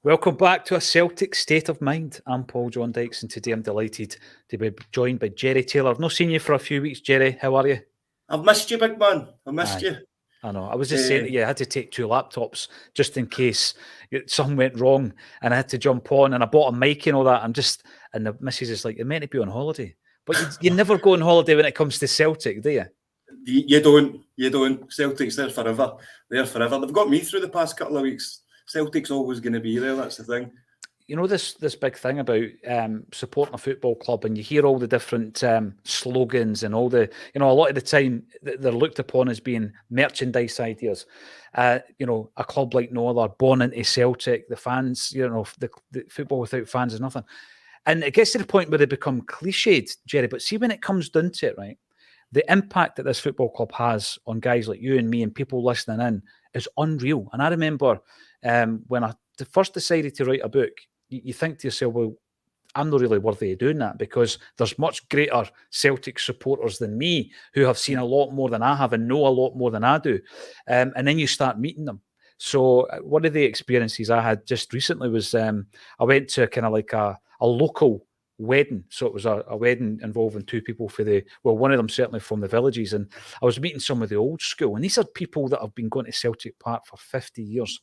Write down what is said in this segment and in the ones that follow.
Welcome back to A Celtic State of Mind. I'm Paul John Dykes, and today I'm delighted to be joined by Jerry Taylor. I've not seen you for a few weeks, Jerry. How are you? I've missed you, big man. I missed Aye, you. I know. I was just saying to you, I had to take 2 laptops just in case something went wrong and I had to jump on, and I bought a mic and all that. And the missus is like, you're meant to be on holiday. But you never go on holiday when it comes to Celtic, do you? You don't. Celtic's there forever. They're forever. They've got me through the past couple of weeks. Celtic's always going to be there. That's the thing. You know, this big thing about supporting a football club, and you hear all the different slogans and all the, a lot of the time they're looked upon as being merchandise ideas. A club like no other, born into Celtic, the fans, the football without fans is nothing. And it gets to the point where they become cliched, Jerry. But see, when it comes down to it, right, the impact that this football club has on guys like you and me and people listening in is unreal. And I remember when I first decided to write a book, you think to yourself, well, I'm not really worthy of doing that because there's much greater Celtic supporters than me who have seen a lot more than I have and know a lot more than I do. And then you start meeting them. So one of the experiences I had just recently was I went to kind of like a local wedding. So it was a wedding involving 2 people one of them certainly from the villages. And I was meeting some of the old school. And these are people that have been going to Celtic Park for 50 years.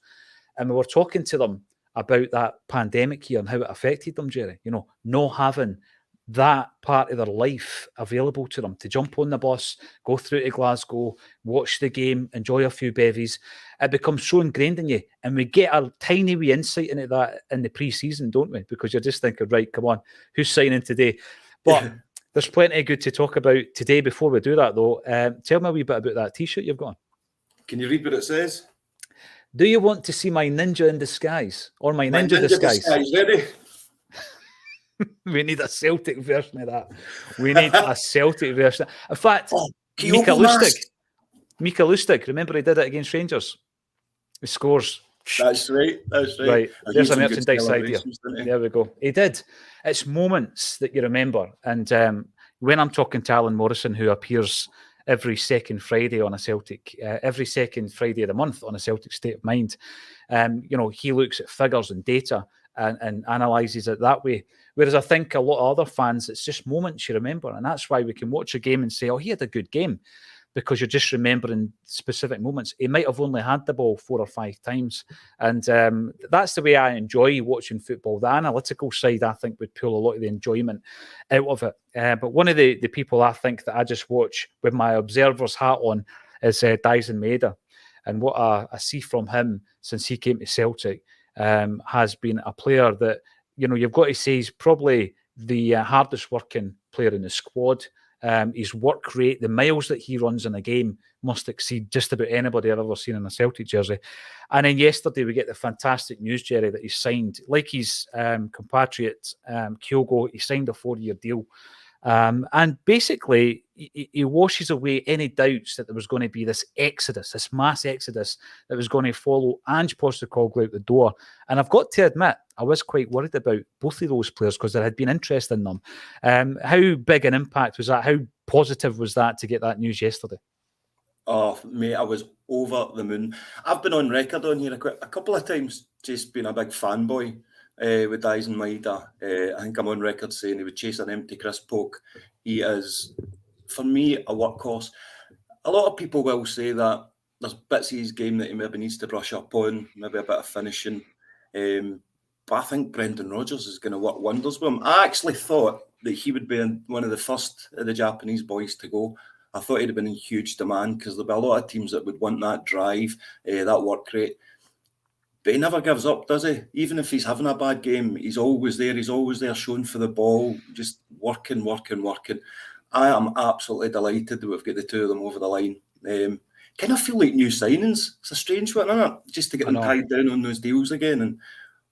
And we were talking to them about that pandemic here and how it affected them, Jerry. Not having that part of their life available to them to jump on the bus, go through to Glasgow, watch the game, enjoy a few bevies. It becomes so ingrained in you. And we get a tiny wee insight into that in the pre-season, don't we? Because you're just thinking, right, come on, who's signing today? But there's plenty good to talk about today. Before we do that, though, tell me a wee bit about that T-shirt you've got on. Can you read what it says? Do you want to see my ninja in disguise? Or my ninja disguise? Ready? We need a Celtic version of that. We need a Celtic version. In fact, Mika Lustig, remember he did it against Rangers? He scores. That's right. Right, there's a merchandise idea. There we go. He did. It's moments that you remember. And when I'm talking to Alan Morrison, who appears every second Friday on a Celtic, every second Friday of the month on a Celtic State of Mind, he looks at figures and data and analyses it that way. Whereas I think a lot of other fans, it's just moments you remember. And that's why we can watch a game and say, oh, he had a good game, because you're just remembering specific moments. He might have only had the ball 4 or 5 times. And that's the way I enjoy watching football. The analytical side, I think, would pull a lot of the enjoyment out of it. But one of the people I think that I just watch with my observer's hat on is Dyson Maeda. And what I see from him since he came to Celtic has been a player that, you've got to say he's probably the hardest working player in the squad. His work rate, the miles that he runs in a game must exceed just about anybody I've ever seen in a Celtic jersey. And then yesterday we get the fantastic news, Jerry, that he signed, like his compatriot Kyogo, he signed a 4-year deal. And basically, he washes away any doubts that there was going to be this exodus, this mass exodus that was going to follow Ange Postecoglou out the door. And I've got to admit, I was quite worried about both of those players because there had been interest in them. How big an impact was that? How positive was that to get that news yesterday? Oh, mate, I was over the moon. I've been on record on here a couple of times just being a big fanboy with Dyson Maeda. I think I'm on record saying he would chase an empty crisp poke. He is, for me, a workhorse. A lot of people will say that there's bits of his game that he maybe needs to brush up on, maybe a bit of finishing. But I think Brendan Rodgers is going to work wonders with him. I actually thought that he would be one of the first of the Japanese boys to go. I thought he'd have been in huge demand because there'll be a lot of teams that would want that drive, that work rate. But he never gives up, does he? Even if he's having a bad game, he's always there. He's always there showing for the ball, just working. I am absolutely delighted that we've got the 2 of them over the line. Kind of feel like new signings. It's a strange one, isn't it? Just to get them tied down on those deals again. And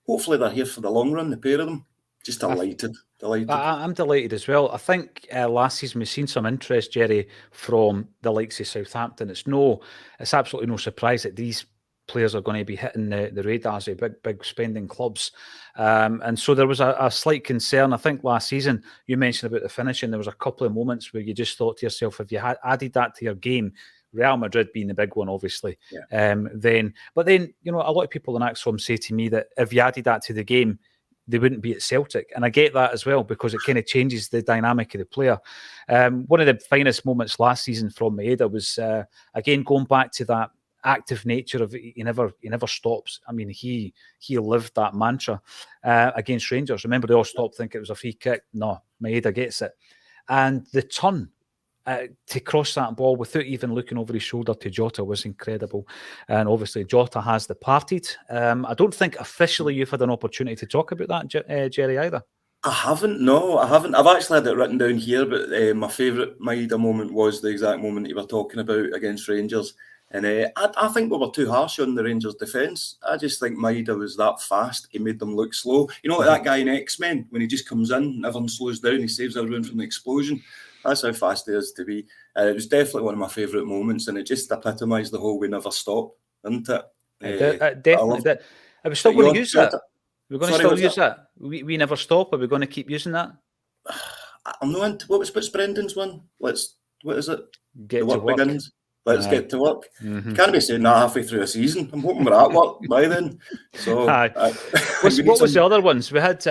hopefully they're here for the long run, the pair of them. Just delighted. I'm delighted as well. I think last season we've seen some interest, Jerry, from the likes of Southampton. It's absolutely no surprise that these players are going to be hitting the radars of big spending clubs. And so there was a slight concern. I think last season, you mentioned about the finishing, there was a couple of moments where you just thought to yourself, if you had added that to your game, Real Madrid being the big one, obviously. Yeah. But then, a lot of people in Acsom say to me that if you added that to the game, they wouldn't be at Celtic. And I get that as well, because it kind of changes the dynamic of the player. One of the finest moments last season from Maeda was, again, going back to that active nature of he never stops. I mean, he lived that mantra against Rangers. Remember, they all stopped thinking it was a free kick. No, Maeda gets it. And the turn to cross that ball without even looking over his shoulder to Jota was incredible. And obviously Jota has departed. I don't think officially you've had an opportunity to talk about that, Jerry, either. I haven't. No, I haven't. I've actually had it written down here, but my favourite Maeda moment was the exact moment you were talking about against Rangers. And I think we were too harsh on the Rangers' defence. I just think Maeda was that fast. He made them look slow. You know, like that guy in X-Men, when he just comes in and everyone slows down, he saves everyone from the explosion. That's how fast he is to be. It was definitely one of my favourite moments, and it just epitomised the whole "we never stop," didn't it? Definitely. Are we still going to use that? We're going to still use that. We never stop. Are we going to keep using that? I'm not. What's Brendan's one? What is it? Get to work. Begins. Let's get to work. Can't be saying that halfway through a season. I'm hoping we're at work by then. So, what was the other ones? We had.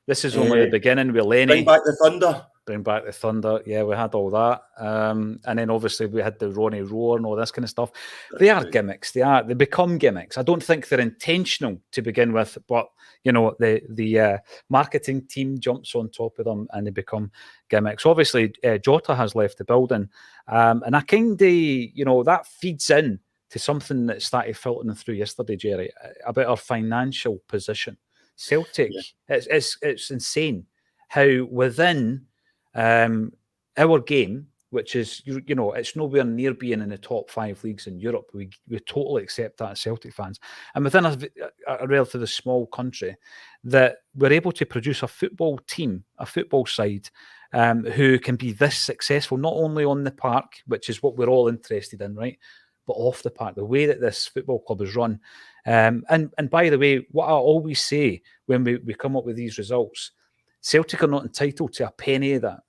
This is only the beginning with Lenny. Bring back the thunder. Bring back the thunder. Yeah, we had all that. And then obviously we had the Ronnie Roar and all this kind of stuff. They are gimmicks. They become gimmicks. I don't think they're intentional to begin with, but the marketing team jumps on top of them and they become gimmicks. Obviously, Jota has left the building. And I kind of, that feeds in to something that started filtering through yesterday, Jerry, about our financial position. Celtic, it's insane how within our game, which is, it's nowhere near being in the top 5 leagues in Europe. We totally accept that as Celtic fans. And within a relatively small country, that we're able to produce a football team, a football side, who can be this successful, not only on the park, which is what we're all interested in, right? But off the park, the way that this football club is run. And by the way, what I always say when we come up with these results, Celtic are not entitled to a penny of that.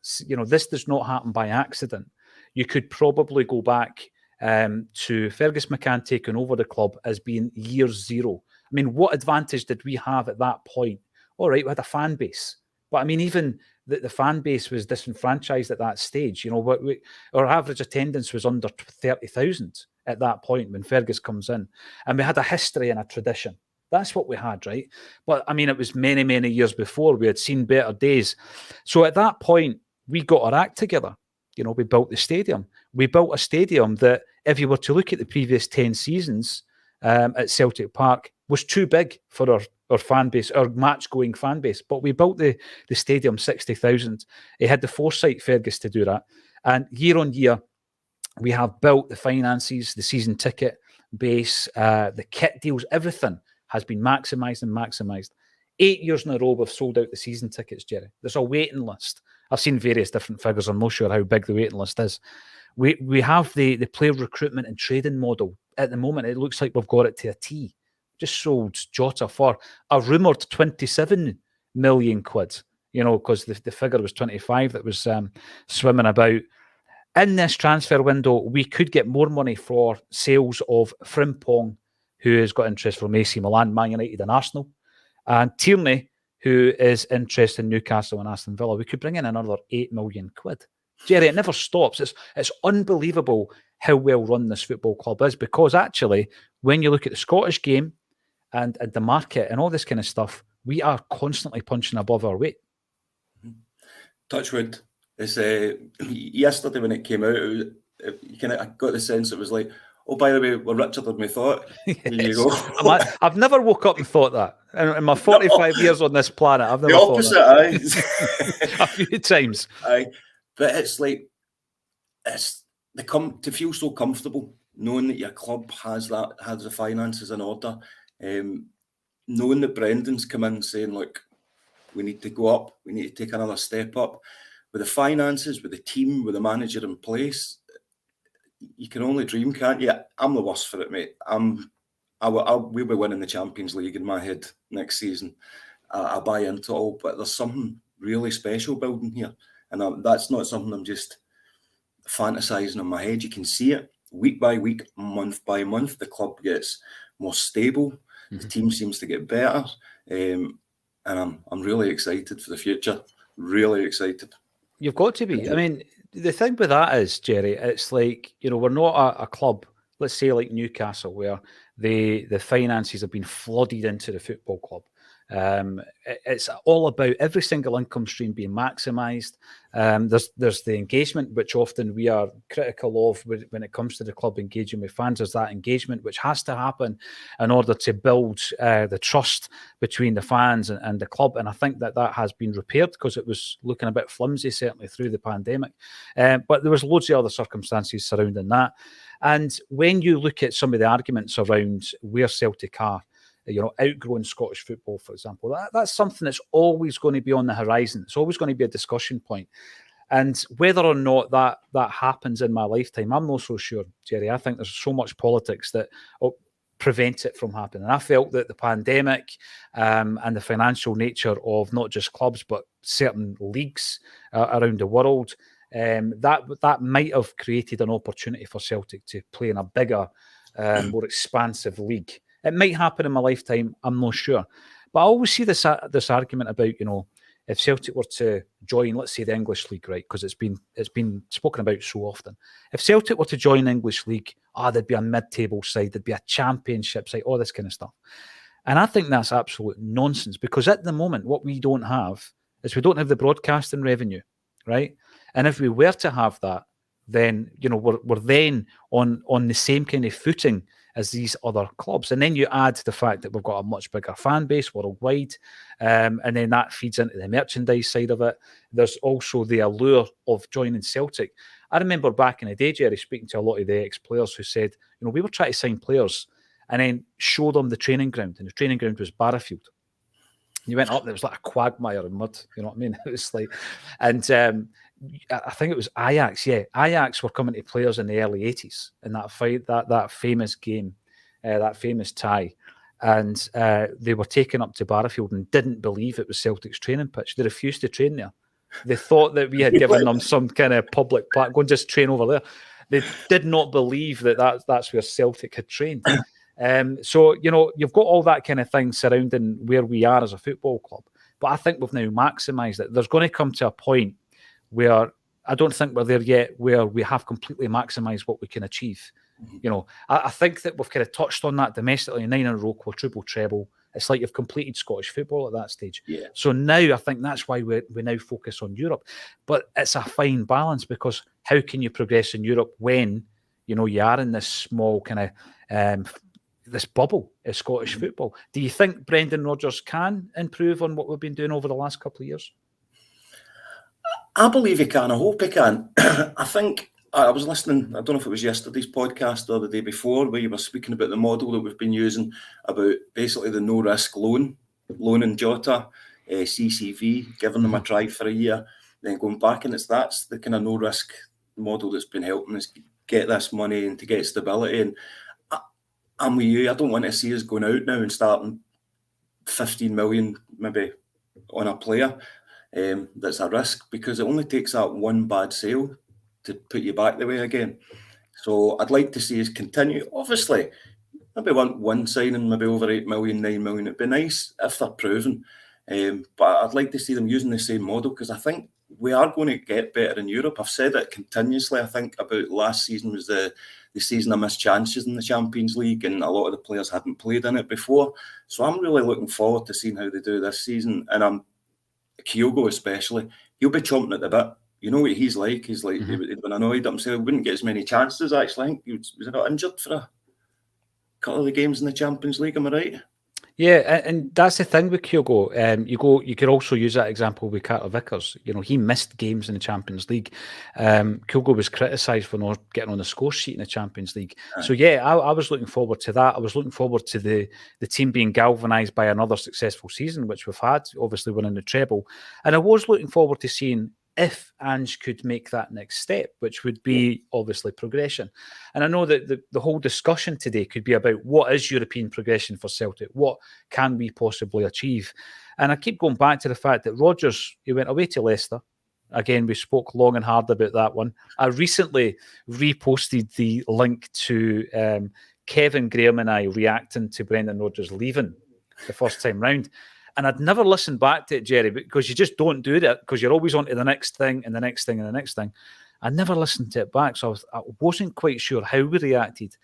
This does not happen by accident. You could probably go back to Fergus McCann taking over the club as being year zero. I mean, what advantage did we have at that point? All right, we had a fan base. But I mean, even the fan base was disenfranchised at that stage. Our average attendance was under 30,000 at that point when Fergus comes in. And we had a history and a tradition. That's what we had, right? But I mean, it was many, many years before. We had seen better days. So at that point, we got our act together. We built the stadium. We built a stadium that, if you were to look at the previous 10 seasons at Celtic Park, was too big for our fan base, our match-going fan base. But we built the stadium 60,000. It had the foresight, Fergus, to do that. And year on year, we have built the finances, the season ticket base, the kit deals, everything has been maximised and maximised. 8 years in a row, we've sold out the season tickets, Jerry. There's a waiting list. I've seen various different figures. I'm not sure how big the waiting list is. We have the player recruitment and trading model. At the moment, it looks like we've got it to a T. Just sold Jota for a rumoured 27 million quid, because the figure was 25 that was swimming about. In this transfer window, we could get more money for sales of Frimpong, who has got interest from AC Milan, Man United and Arsenal, and Tierney, who is interested in Newcastle and Aston Villa. We could bring in another 8 million quid. Jerry, it never stops. It's unbelievable how well run this football club is, because actually, when you look at the Scottish game and the market and all this kind of stuff, we are constantly punching above our weight. Touchwood. It's yesterday when it came out, I got the sense it was like, oh, by the way, we're richer than we thought. Yes. There you go. I've never woke up and thought that. In my 45 years on this planet, I've never thought that. The opposite, a few times. But it's like, to feel so comfortable, knowing that your club has the finances in order, knowing that Brendan's come in saying, look, we need to go up, we need to take another step up. With the finances, with the team, with the manager in place, you can only dream, can't you? I'm the worst for it, mate. We'll be winning the Champions League in my head next season. I buy into it all, but there's something really special building here. And that's not something fantasising in my head. You can see it week by week, month by month. The club gets more stable. The team seems to get better, and I'm really excited for the future. Really excited. You've got to be. I mean, the thing with that is, Jerry, it's like, we're not a club, let's say like Newcastle, where the finances have been flooded into the football club. It's all about every single income stream being maximised. There's the engagement, which often we are critical of when it comes to the club engaging with fans. There's that engagement which has to happen in order to build the trust between the fans and the club. And I think that has been repaired, because it was looking a bit flimsy, certainly through the pandemic. But there was loads of other circumstances surrounding that. And when you look at some of the arguments around where Celtic are, outgrowing Scottish football, for example, that's something that's always going to be on the horizon. It's always going to be a discussion point. And whether or not that happens in my lifetime, I'm not so sure, Jerry. I think there's so much politics that prevent it from happening. I felt that the pandemic and the financial nature of not just clubs, but certain leagues around the world, that might have created an opportunity for Celtic to play in a bigger, more expansive league. It might happen in my lifetime, I'm not sure. But I always see this argument about, if Celtic were to join, let's say, the English League, right, because it's been spoken about so often. If Celtic were to join the English League, there'd be a mid-table side, there'd be a championship side, all this kind of stuff. And I think that's absolute nonsense, because at the moment, what we don't have is we don't have the broadcasting revenue, right? And if we were to have that, then, we're then on the same kind of footing as these other clubs. And then you add the fact that we've got a much bigger fan base worldwide, and then that feeds into the merchandise side of it. There's also the allure of joining Celtic. I remember back in the day, Jerry, speaking to a lot of the ex-players who said, we were trying to sign players and then show them the training ground, and the training ground was Barrowfield. You went up, there was like a quagmire of mud, you know what I mean? It was like, and I think it was Ajax. Yeah, Ajax were coming to players in the early 80s in that fight, that famous game, that famous tie, and they were taken up to Barrowfield and didn't believe it was Celtic's training pitch. They refused to train there. They thought that we had given them some kind of public platform, go and just train over there. They did not believe that's where Celtic had trained. So, you've got all that kind of thing surrounding where we are as a football club. But I think we've now maximised it. There's going to come to a point where I don't think we're there yet, where we have completely maximised what we can achieve. I think that we've kind of touched on that domestically, 9 in a row, quadruple treble. It's like you've completed Scottish football at that stage. Yeah. So now I think that's why we now focus on Europe. But it's a fine balance, because how can you progress in Europe when, you are in this small kind of this bubble of Scottish football? Do you think Brendan Rodgers can improve on what we've been doing over the last couple of years? I believe he can. I hope he can. I think I was listening, I don't know if it was yesterday's podcast or the day before, where you were speaking about the model that we've been using, about basically the no-risk loaning Jota, CCV, giving them a try for a year, then going back. And that's the kind of no-risk model that's been helping us get this money and to get stability. And I'm with you. I don't want to see us going out now and starting 15 million maybe on a player. That's a risk, because it only takes that one bad sale to put you back the way again. So I'd like to see us continue. Obviously, maybe one signing, maybe over 8 million, 9 million. It'd be nice if they're proven. But I'd like to see them using the same model, because I think we are going to get better in Europe. I've said it continuously. I think about last season was the season I missed chances in the Champions League, and a lot of the players hadn't played in it before. So I'm really looking forward to seeing how they do this season. And Kyogo especially, he'll be chomping at the bit. You know what he's like. He's like, he'd been annoyed himself. He wouldn't get as many chances, actually. I think he was got injured for a couple of the games in the Champions League, am I right? Yeah, and that's the thing with Kyogo. You could also use that example with Carter Vickers. He missed games in the Champions League. Kyogo was criticised for not getting on the score sheet in the Champions League. So yeah, I was looking forward to that. I was looking forward to the team being galvanised by another successful season, which we've had, obviously winning the treble. And I was looking forward to seeing if Ange could make that next step, which would be obviously progression. And I know that the whole discussion today could be about what is European progression for Celtic? What can we possibly achieve? And I keep going back to the fact that Rodgers, he went away to Leicester, Again, we spoke long and hard about that one. I recently reposted the link to Kevin Graham and I reacting to Brendan Rodgers leaving the first time round. And I'd never listened back to it, Jerry, because you just don't do that, because you're always on to the next thing and the next thing and the next thing. I never listened to it back, so I wasn't quite sure how we reacted.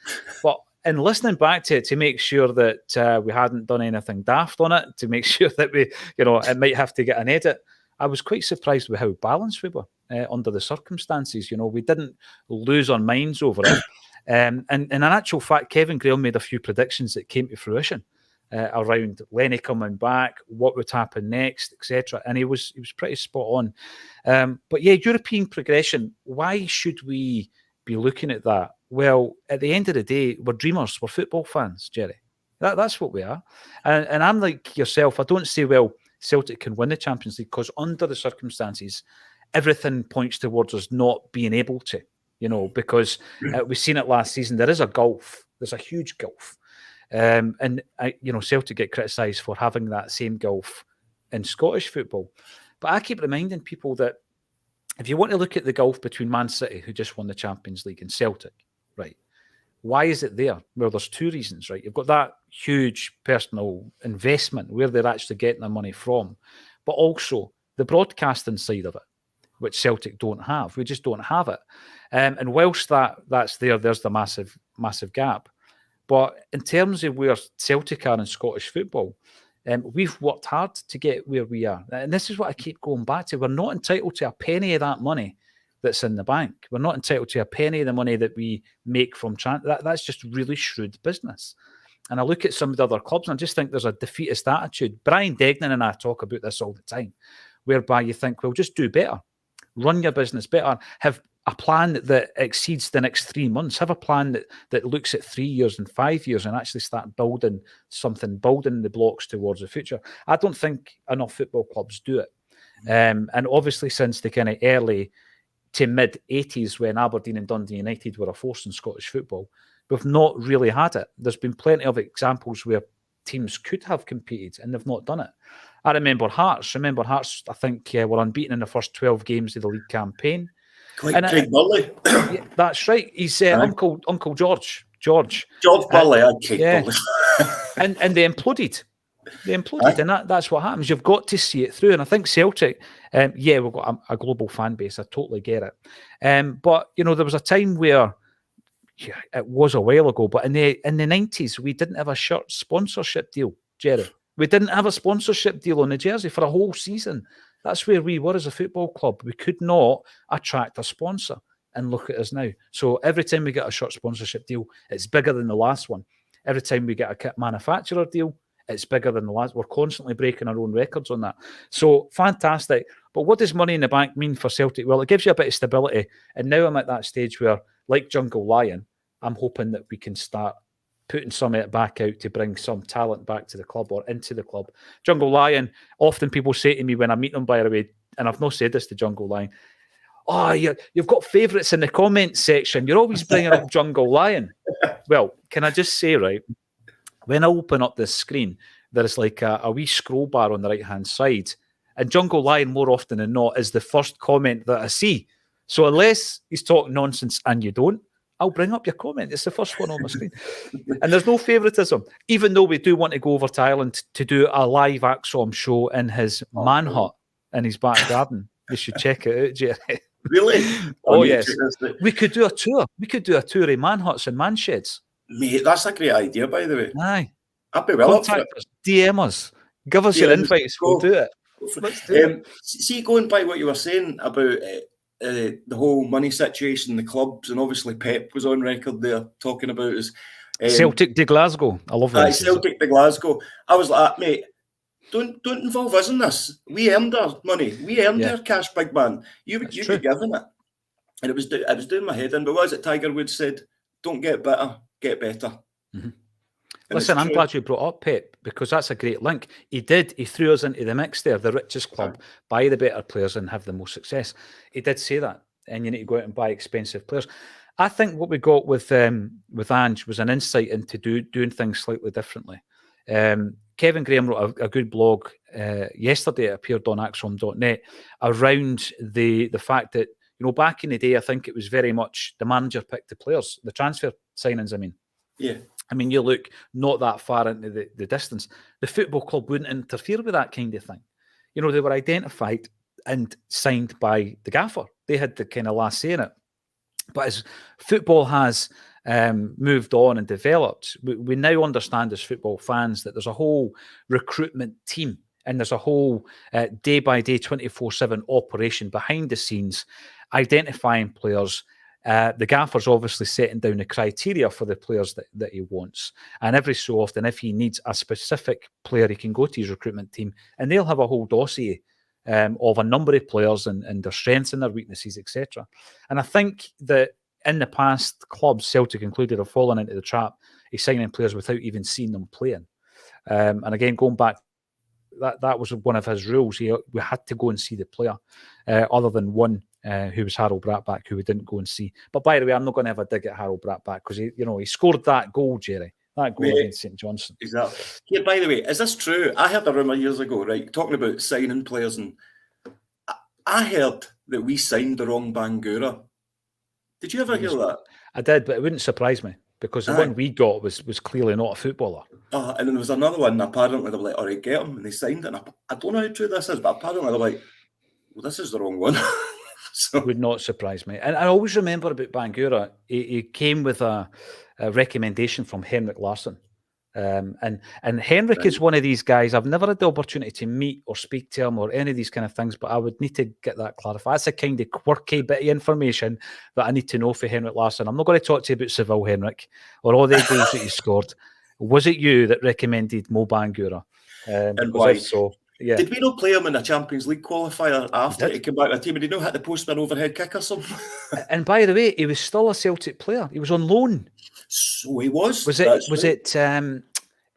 But in listening back to it, to make sure that we hadn't done anything daft on it, to make sure that we, it might have to get an edit, I was quite surprised with how balanced we were under the circumstances. We didn't lose our minds over it. And in actual fact, Kevin Graham made a few predictions that came to fruition around Lenny coming back, what would happen next, etc. And he was pretty spot on. But yeah, European progression, why should we be looking at that? Well, at the end of the day, we're dreamers, we're football fans, Jerry. That's what we are. And I'm like yourself, I don't say, well, Celtic can win the Champions League, because under the circumstances, everything points towards us not being able to, because we've seen it last season. There is a gulf. There's a huge gulf. Celtic get criticised for having that same gulf in Scottish football. But I keep reminding people that if you want to look at the gulf between Man City, who just won the Champions League, and Celtic, right, why is it there? Well, there's two reasons, right? You've got that huge personal investment where they're actually getting their money from, but also the broadcasting side of it, which Celtic don't have. We just don't have it. And whilst that's there, there's the massive, massive gap. But in terms of where Celtic are in Scottish football, we've worked hard to get where we are. And this is what I keep going back to. We're not entitled to a penny of that money that's in the bank. We're not entitled to a penny of the money that we make from that's just really shrewd business. And I look at some of the other clubs and I just think there's a defeatist attitude. Brian Degnan and I talk about this all the time, whereby you think, well, just do better. Run your business better. Have a plan that exceeds the next 3 months. Have a plan that looks at 3 years and 5 years and actually start building something, building the blocks towards the future. I don't think enough football clubs do it. And obviously since the kind of early to mid-80s, when Aberdeen and Dundee United were a force in Scottish football, we've not really had it. There's been plenty of examples where teams could have competed and they've not done it. I remember Hearts. I think, were unbeaten in the first 12 games of the league campaign. Craig Burley. Yeah, that's right. He's Uncle George. George Burley. Burley. and they imploded. And that's what happens. You've got to see it through. And I think Celtic, we've got a global fan base. I totally get it. But, there was a time where, it was a while ago, but in the 90s, we didn't have a shirt sponsorship deal, Jerry. We didn't have a sponsorship deal on the jersey for a whole season. That's where we were as a football club. We could not attract a sponsor. And look at us now. So every time we get a shirt sponsorship deal, it's bigger than the last one. Every time we get a kit manufacturer deal, it's bigger than the last. We're constantly breaking our own records on that. So fantastic. But what does money in the bank mean for Celtic? Well, it gives you a bit of stability. And now I'm at that stage where, like Jungle Lion, I'm hoping that we can start putting some of it back out to bring some talent back to the club or into the club. Jungle Lion, often people say to me when I meet them, by the way, and I've not said this to Jungle Lion, oh, you've got favourites in the comments section. You're always bringing up Jungle Lion. Well, can I just say, right, when I open up this screen, there's like a wee scroll bar on the right-hand side, and Jungle Lion, more often than not, is the first comment that I see. So unless he's talking nonsense and you don't, I'll bring up your comment. It's the first one on my screen. And there's no favouritism, even though we do want to go over to Ireland to do a live Acsom show in his man hut in his back garden. You should check it out, Jerry. Really? Oh, yes. We could do a tour. We could do a tour of man huts and man sheds. Mate, that's a great idea, by the way. Aye. I'd be well up for it. Us, DM us. Give us your invites. We'll do it. Let's do it. See, going by what you were saying about the whole money situation, the clubs, and obviously Pep was on record there talking about his Celtic de Glasgow. I love that. Celtic de Glasgow. I was like, mate, don't involve us in this. We earned our money. We earned our cash, big man. You be given it. And it was doing my head in. But what was it Tiger Woods said? Don't get better, get better. Mm-hmm. Listen, I'm glad you brought up Pep, because that's a great link. He threw us into the mix there, the richest club, buy the better players and have the most success. He did say that, and you need to go out and buy expensive players. I think what we got with Ange was an insight into doing things slightly differently. Kevin Graham wrote a good blog yesterday. It appeared on Acsom.net around the fact that, back in the day, I think it was very much the manager picked the players, the transfer signings, I mean. Yeah. I mean, you look not that far into the distance. The football club wouldn't interfere with that kind of thing. They were identified and signed by the gaffer. They had the kind of last say in it. But as football has moved on and developed, we now understand as football fans that there's a whole recruitment team and there's a whole day-by-day, 24/7 operation behind the scenes, identifying players. The gaffer's obviously setting down the criteria for the players that he wants. And every so often, if he needs a specific player, he can go to his recruitment team and they'll have a whole dossier of a number of players and their strengths and their weaknesses, etc. And I think that in the past, clubs, Celtic included, have fallen into the trap of signing players without even seeing them playing. And again, going back, that was one of his rules. We had to go and see the player, other than one who was Harold Bratback, who we didn't go and see. But by the way, I'm not going to have a dig at Harold Bratback because he scored that goal, Jerry. That goal against St Johnstone. Exactly. Yeah, by the way, is this true? I heard a rumour years ago, right, talking about signing players, and I heard that we signed the wrong Bangura. Did you ever hear that? I did, but it wouldn't surprise me because the one we got was clearly not a footballer. And then there was another one, apparently they were like, all right, get him, and they signed it. And I don't know how true this is, but apparently they're like, well, this is the wrong one. So. It would not surprise me. And I always remember about Bangura, he came with a recommendation from Henrik Larsson. And Henrik is one of these guys, I've never had the opportunity to meet or speak to him or any of these kind of things, but I would need to get that clarified. That's a kind of quirky bit of information that I need to know for Henrik Larsson. I'm not going to talk to you about Seville, Henrik, or all the goals that he scored. Was it you that recommended Mo Bangura? And why? So, yeah. Did we not play him in a Champions League qualifier after he came back to the team and he not hit the post with an overhead kick or something? And by the way, he was still a Celtic player. He was on loan. So he was. Was it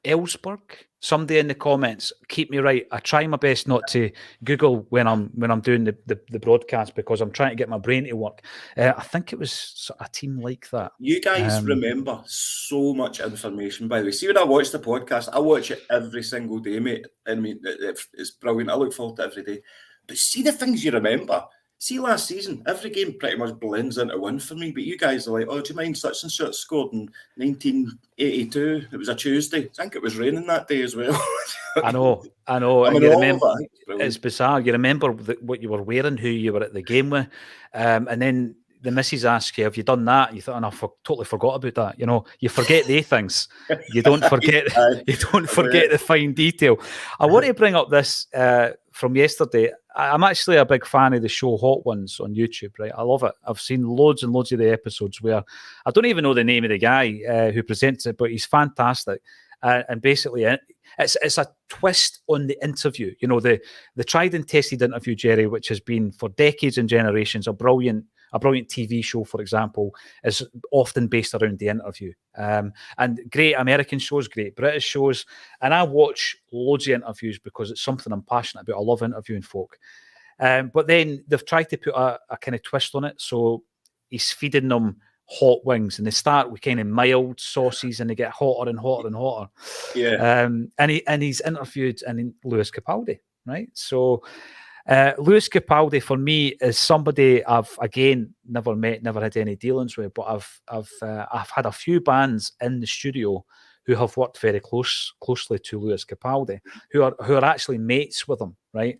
Ellsberg? Somebody in the comments, keep me right. I try my best not to Google when I'm doing the broadcast because I'm trying to get my brain to work. I think it was a team like that. You guys remember so much information, by the way. See, when I watch the podcast, I watch it every single day, mate. I mean, it's brilliant. I look forward to it every day. But see the things you remember. See, last season, every game pretty much blends into one for me. But you guys are like, oh, do you mind such and such scored in 1982? It was a Tuesday. I think it was raining that day as well. I know. And you remember, it's bizarre. You remember what you were wearing, who you were at the game with. And then the missus asks you, have you done that? You thought, I totally forgot about that. You forget the things. You don't forget. You don't forget the fine detail. I want to bring up this from yesterday. I'm actually a big fan of the show Hot Ones on YouTube, right? I love it. I've seen loads and loads of the episodes where I don't even know the name of the guy who presents it, but he's fantastic. And basically, it's a twist on the interview. The tried and tested interview, Jerry, which has been for decades and generations a brilliant TV show, for example, is often based around the interview. And great American shows, great British shows. And I watch loads of interviews because it's something I'm passionate about. I love interviewing folk. But then they've tried to put a kind of twist on it. So he's feeding them hot wings and they start with kind of mild sauces and they get hotter and hotter and hotter. Yeah. And he's interviewed Lewis Capaldi, right? So Lewis Capaldi for me is somebody I've again never met, never had any dealings with, but I've had a few bands in the studio who have worked very closely to Lewis Capaldi, who are actually mates with him, right?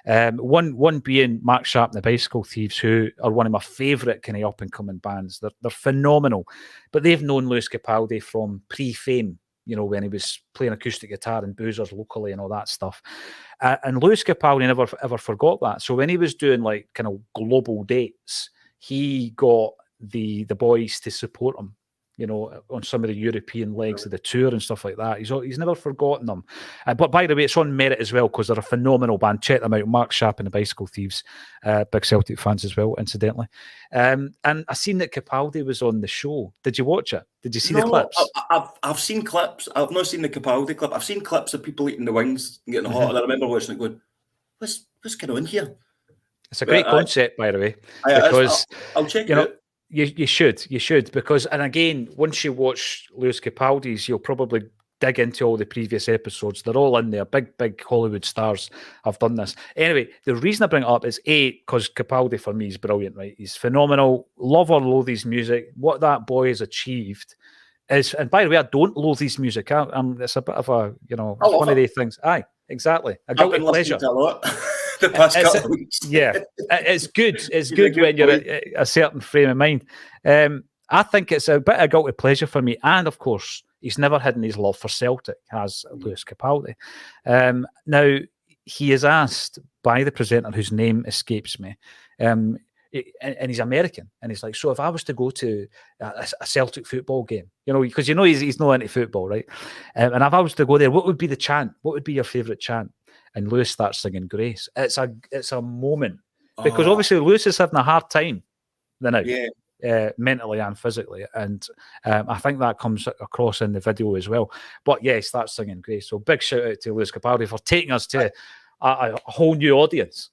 One being Mark Sharp and the Bicycle Thieves, who are one of my favourite kind of up and coming bands. They're phenomenal, but they've known Lewis Capaldi from pre-fame. When he was playing acoustic guitar in boozers locally and all that stuff. And Lewis Capaldi never ever forgot that. So when he was doing like kind of global dates, he got the boys to support him, on some of the European legs of the tour and stuff like that. He's never forgotten them. But by the way, it's on merit as well because they're a phenomenal band. Check them out. Mark Sharp and the Bicycle Thieves, big Celtic fans as well, incidentally. And I seen that Capaldi was on the show. Did you watch it? Did you see the clips? I've seen clips. I've not seen the Capaldi clip. I've seen clips of people eating the wings and getting hot. And I remember watching it going, what's going on here? It's a great concept, by the way. Because I'll check it out. You should, because, and again, once you watch Lewis Capaldi's, you'll probably dig into all the previous episodes. They're all in there. Big Hollywood stars have done this. Anyway, the reason I bring it up is because Capaldi for me is brilliant, right? He's phenomenal. Love or loathe his music. What that boy has achieved is, and by the way, I don't loathe his music. It's a bit of a, it's one of these things. Aye, exactly. A guilty pleasure. To a lot the past couple of weeks. Yeah, it's good. It's good when you're at a certain frame of mind. I think it's a bit of guilty pleasure for me. And of course, he's never hidden his love for Celtic, as Lewis Capaldi. Now, he is asked by the presenter, whose name escapes me, and he's American. And he's like, so if I was to go to a Celtic football game, because he's not into football, right? And if I was to go there, what would be the chant? What would be your favourite chant? And Lewis starts singing Grace. It's a moment. Because obviously Lewis is having a hard time now. Yeah. Mentally and physically, and I think that comes across in the video as well. But yeah, he starts singing Grace. So big shout out to Lewis Capaldi for taking us to a whole new audience.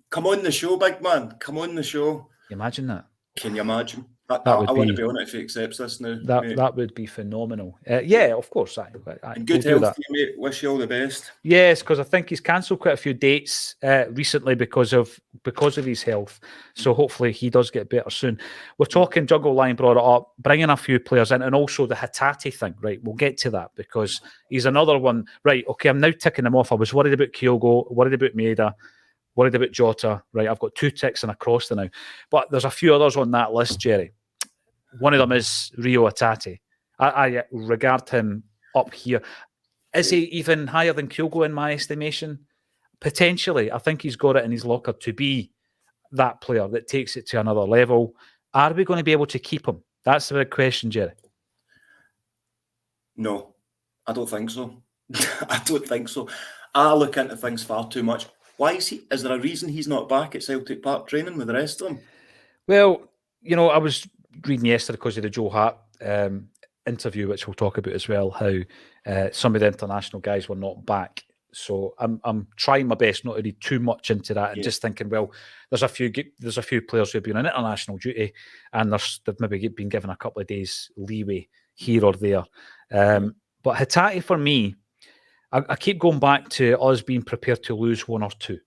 Come on the show, big man. Come on the show. Can you imagine that? Can you imagine? I want to be on it if he accepts this now. That would be phenomenal. Yeah, of course. Good health to you, mate. Wish you all the best. Yes, because I think he's cancelled quite a few dates recently because of his health. So hopefully he does get better soon. We're talking, Jungle Line brought it up, bringing a few players in, and also the Hatate thing. Right, we'll get to that because he's another one. Right, okay, I'm now ticking them off. I was worried about Kyogo, worried about Maeda, worried about Jota. Right, I've got 2 ticks and a cross now. But there's a few others on that list, Jerry. One of them is Rio Hatate. I regard him up here. Is he even higher than Kyogo in my estimation? Potentially. I think he's got it in his locker to be that player that takes it to another level. Are we going to be able to keep him? That's the big question, Jerry. No, I don't think so. I don't think so. I look into things far too much. Why is he? Is there a reason he's not back at Celtic Park training with the rest of them? Well, I was reading yesterday because of the Joe Hart interview, which we'll talk about as well, how some of the international guys were not back. So I'm trying my best not to read too much into that and just thinking, well, there's a few players who've been on international duty and they've maybe been given a couple of days leeway here or there. But Hatate, for me, I keep going back to us being prepared to lose 1 or 2.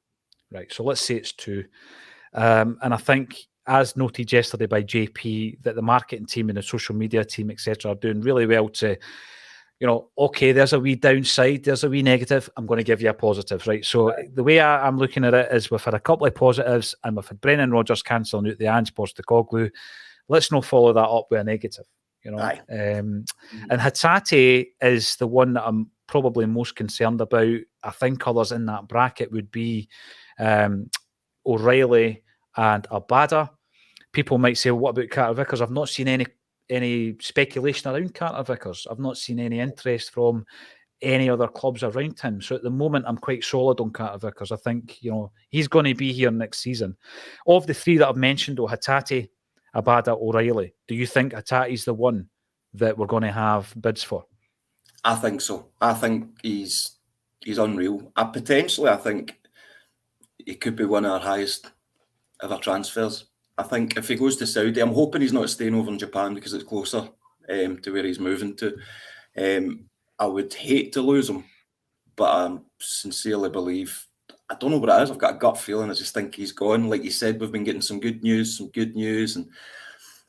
Right, so let's say it's 2. And I think, as noted yesterday by JP, that the marketing team and the social media team, etc., are doing really well to, okay, there's a wee downside, there's a wee negative, I'm going to give you a positive, right? So the way I'm looking at it is we've had a couple of positives and we've had Brendan Rodgers cancelling out the Ange Postecoglou. Let's not follow that up with a negative, And Hatate is the one that I'm probably most concerned about. I think others in that bracket would be O'Reilly and Abada. People might say, well, what about Carter Vickers? I've not seen any speculation around Carter Vickers. I've not seen any interest from any other clubs around him. So at the moment, I'm quite solid on Carter Vickers. I think, he's going to be here next season. Of the 3 that I've mentioned, Hatate, Abada, O'Reilly, do you think Hatate's the one that we're going to have bids for? I think so. I think he's unreal. I think he could be one of our highest ever transfers. I think if he goes to Saudi, I'm hoping he's not staying over in Japan because it's closer to where he's moving to. I would hate to lose him, but I sincerely believe, I don't know what it is, I've got a gut feeling, I just think he's gone. Like you said, we've been getting some good news, and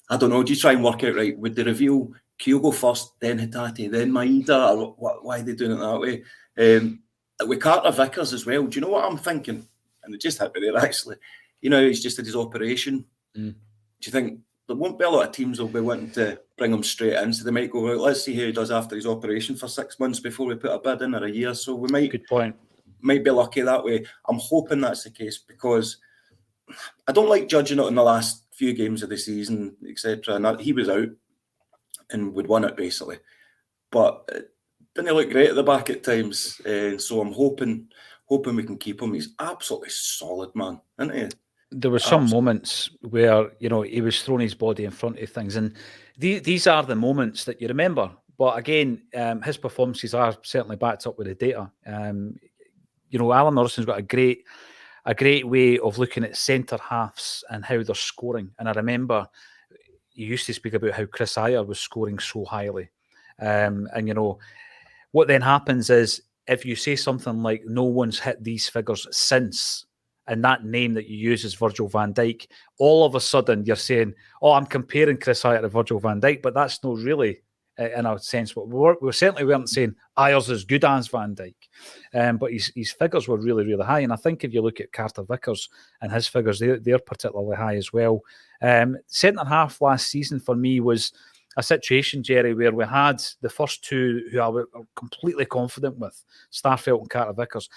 I don't know, do you try and work out, right, would they reveal Kyogo first, then Hatate, then Maeda, or why are they doing it that way? With Carter Vickers as well, do you know what I'm thinking? And it just hit me there, actually. He's just had his operation. Do you think there won't be a lot of teams will be wanting to bring him straight in? So they might go, right, let's see how he does after his operation for 6 months before we put a bid in, or a year. So we might, good point, might be lucky that way. I'm hoping that's the case because I don't like judging it on the last few games of the season, etc. And he was out and would won it basically, but it didn't look great at the back at times. So I'm hoping we can keep him. He's absolutely solid, man, isn't he? There were some moments where, he was throwing his body in front of things. And these are the moments that you remember. But again, his performances are certainly backed up with the data. Alan Morrison's got a great way of looking at centre halves and how they're scoring. And I remember you used to speak about how Chris Ayer was scoring so highly. what then happens is, if you say something like no one's hit these figures since, and that name that you use is Virgil van Dijk, all of a sudden you're saying, oh, I'm comparing Chris Hyett to Virgil van Dijk, but that's not really, in a sense, what we certainly weren't saying Ayer's as good as Van Dijk. But his figures were really, really high. And I think if you look at Carter Vickers and his figures, they're particularly high as well. Centre half last season for me was a situation, Jerry, where we had the first two who I was completely confident with, Starfelt and Carter Vickers.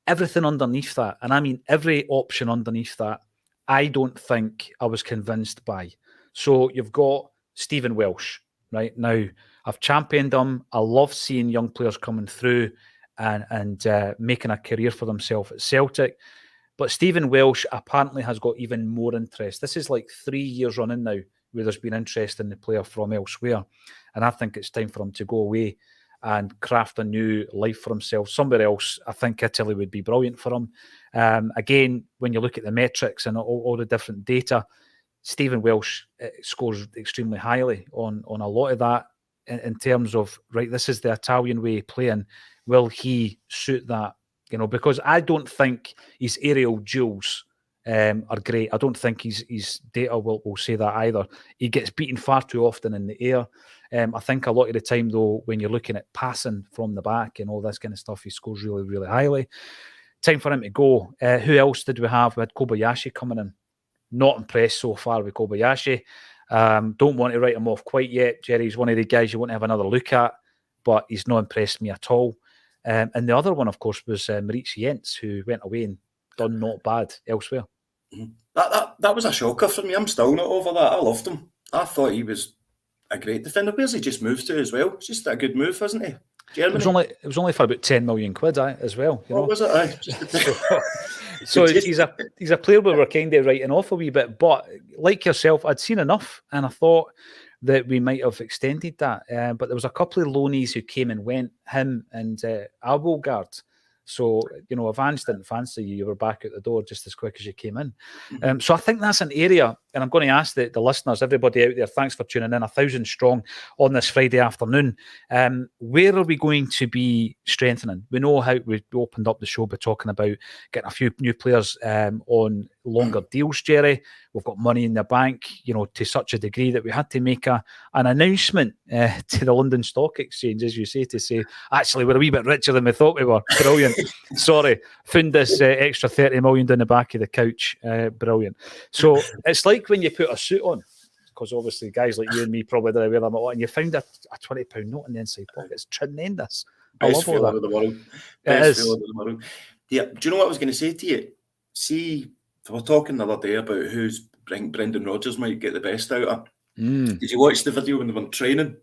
Everything underneath that, and I mean every option underneath that, I don't think I was convinced by. So you've got Stephen Welsh, right? Now, I've championed him. I love seeing young players coming through and making a career for themselves at Celtic. But Stephen Welsh apparently has got even more interest. This is like 3 years running now where there's been interest in the player from elsewhere. And I think it's time for him to go away and craft a new life for himself somewhere else. I think Italy would be brilliant for him. Again, when you look at the metrics and all the different data, Stephen Welsh scores extremely highly on a lot of that in terms of, right, this is the Italian way of playing. Will he suit that? You know, because I don't think his aerial duels are great. I don't think his data will say that either. He gets beaten far too often in the air. I think a lot of the time, though, when you're looking at passing from the back and all this kind of stuff, he scores really, really highly. Time for him to go. Who else did we have? We had Kobayashi coming in. Not impressed so far with Kobayashi. Don't want to write him off quite yet. Jerry's one of the guys you want to have another look at, but he's not impressed me at all. And the other one, of course, was Maurice Jens, who went away and done not bad elsewhere. That was a shocker for me. I'm still not over that. I loved him. I thought he was a great defender. Where's he just moved to as well? It's just a good move, isn't he? Germany. It was only for about 10 million quid as well. You know? Was it? So he's a player we were kind of writing off a wee bit, but like yourself, I'd seen enough, and I thought that we might have extended that. But there was a couple of loanies who came and went, him and Abelgard. So, you know, if Vance didn't fancy you, you were back out the door just as quick as you came in. So I think that's an area, and I'm going to ask the listeners, everybody out there, thanks for tuning in, 1,000 strong on this Friday afternoon. Where are we going to be strengthening? We know how we opened up the show by talking about getting a few new players on longer deals, Jerry. We've got money in the bank, you know, to such a degree that we had to make an announcement to the London Stock Exchange, as you say, to say, actually, we're a wee bit richer than we thought we were. Brilliant. Sorry, found this extra 30 million down the back of the couch. Brilliant. So it's like when you put a suit on, because obviously guys like you and me probably didn't wear them a lot, and you found a £20 note in the inside pocket. It's tremendous. Best feeling of the world. Best feeling of the world. Yeah. Do you know what I was going to say to you? See, we were talking the other day about who's Brendan Rodgers might get the best out of. Did you watch the video when they were training?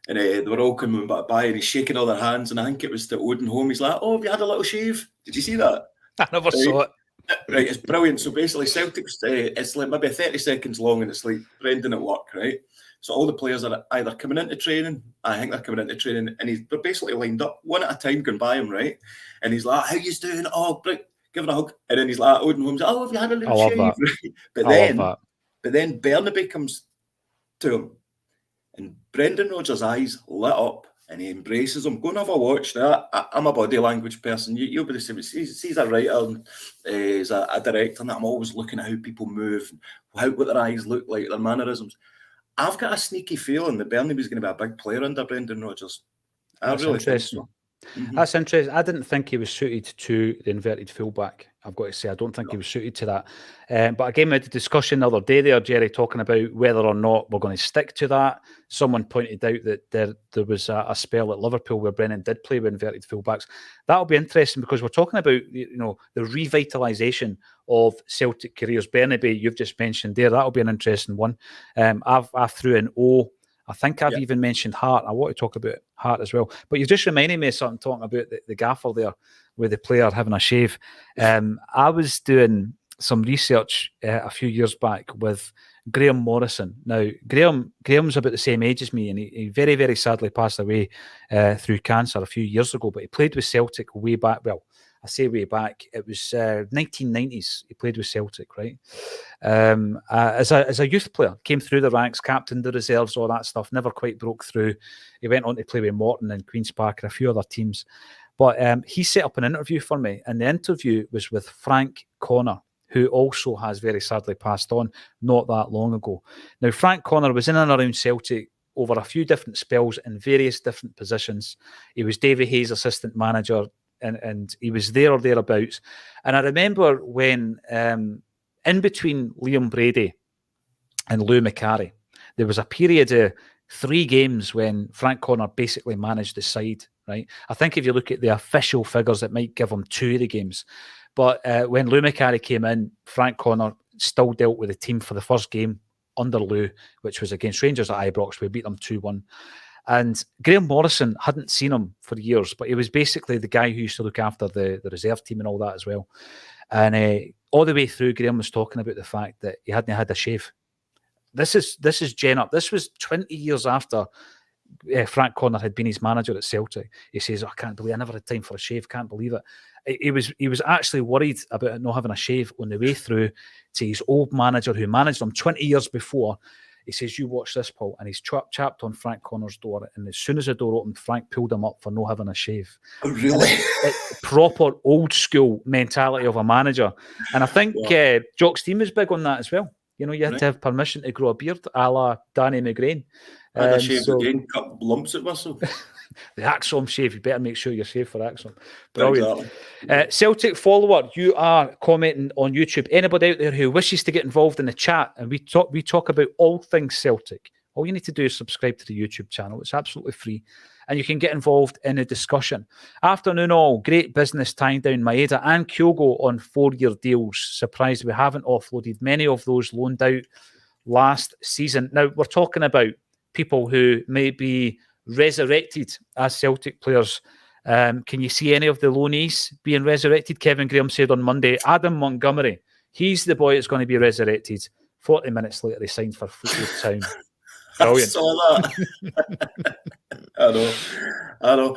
And they were all coming by and he's shaking all their hands, and I think it was to Odin home. He's like, oh, have you had a little shave? Did you see that? I never saw it. Right, it's brilliant. So basically, Celtic's it's like maybe 30 seconds long, and it's like Brendan at work, right? So all the players are either coming into training, I think they're coming into training, and they're basically lined up one at a time, going by him, right? And he's like, how you doing? Oh, great. Give it a hug. And then he's like, Odin Holmes, oh, have you had a little shave? But then Bernabe comes to him, and Brendan Rodgers' eyes lit up, and he embraces him. Go and have a watch. I'm a body language person. You'll be the same. He's a writer, and he's a director, and I'm always looking at how people move, what their eyes look like, their mannerisms. I've got a sneaky feeling that Bernabe's going to be a big player under Brendan Rodgers. That's really interesting. That's interesting. I didn't think he was suited to the inverted fullback, I've got to say. I don't think he was suited to that. But again, we had a discussion the other day there, Jerry, talking about whether or not we're going to stick to that. Someone pointed out that there was a spell at Liverpool where Brennan did play with inverted fullbacks. That'll be interesting because we're talking about, you know, the revitalisation of Celtic careers. Bernabe, you've just mentioned there. That'll be an interesting one. I threw in O. I think I've even mentioned Hart. I want to talk about Hart as well. But you've just reminded me of something talking about the gaffer there with the player having a shave. I was doing some research a few years back with Graham Morrison. Now, Graham's about the same age as me, and he very, very sadly passed away through cancer a few years ago, but he played with Celtic way back. Well, I say way back, it was 1990s. He played with Celtic, right? As a youth player, came through the ranks, captained the reserves, all that stuff. Never quite broke through. He went on to play with Morton and Queen's Park and a few other teams. But he set up an interview for me, and the interview was with Frank Connor, who also has very sadly passed on not that long ago. Now, Frank Connor was in and around Celtic over a few different spells in various different positions. He was Davy Hayes' assistant manager, and he was there or thereabouts. And I remember when, in between Liam Brady and Lou McCarry, there was a period of 3 games when Frank Connor basically managed the side, right? I think if you look at the official figures, it might give him 2 of the games. But when Lou McCarry came in, Frank Connor still dealt with the team for the first game under Lou, which was against Rangers at Ibrox. We beat them 2-1. And Graham Morrison hadn't seen him for years, but he was basically the guy who used to look after the reserve team and all that as well. And all the way through, Graham was talking about the fact that he hadn't had a shave. This is Gen Up. This was 20 years after Frank Connor had been his manager at Celtic. He says, I can't believe I never had time for a shave. Can't believe it. He was actually worried about not having a shave on the way through to his old manager who managed him 20 years before. He says, you watch this, Paul. And he's chapped on Frank Connor's door. And as soon as the door opened, Frank pulled him up for not having a shave. Oh, really? Proper old school mentality of a manager. And I think Jock's team is big on that as well. You know, you had to have permission to grow a beard, a la Danny McGrain. I had a shave again, cut lumps at myself. The Acsom shave, you better make sure you're shaved for Acsom. Brilliant. Exactly. Celtic follower, you are commenting on YouTube. Anybody out there who wishes to get involved in the chat, and we talk about all things Celtic, all you need to do is subscribe to the YouTube channel. It's absolutely free. And you can get involved in a discussion. Afternoon all, great business tying down Maeda and Kyogo on 4-year deals. Surprised we haven't offloaded many of those loaned out last season. Now, we're talking about people who may be resurrected as Celtic players. Can you see any of the loanees being resurrected? Kevin Graham said on Monday, Adam Montgomery, he's the boy that's going to be resurrected. 40 minutes later, he signed for Fleetwood Town. Brilliant. I saw that. I know.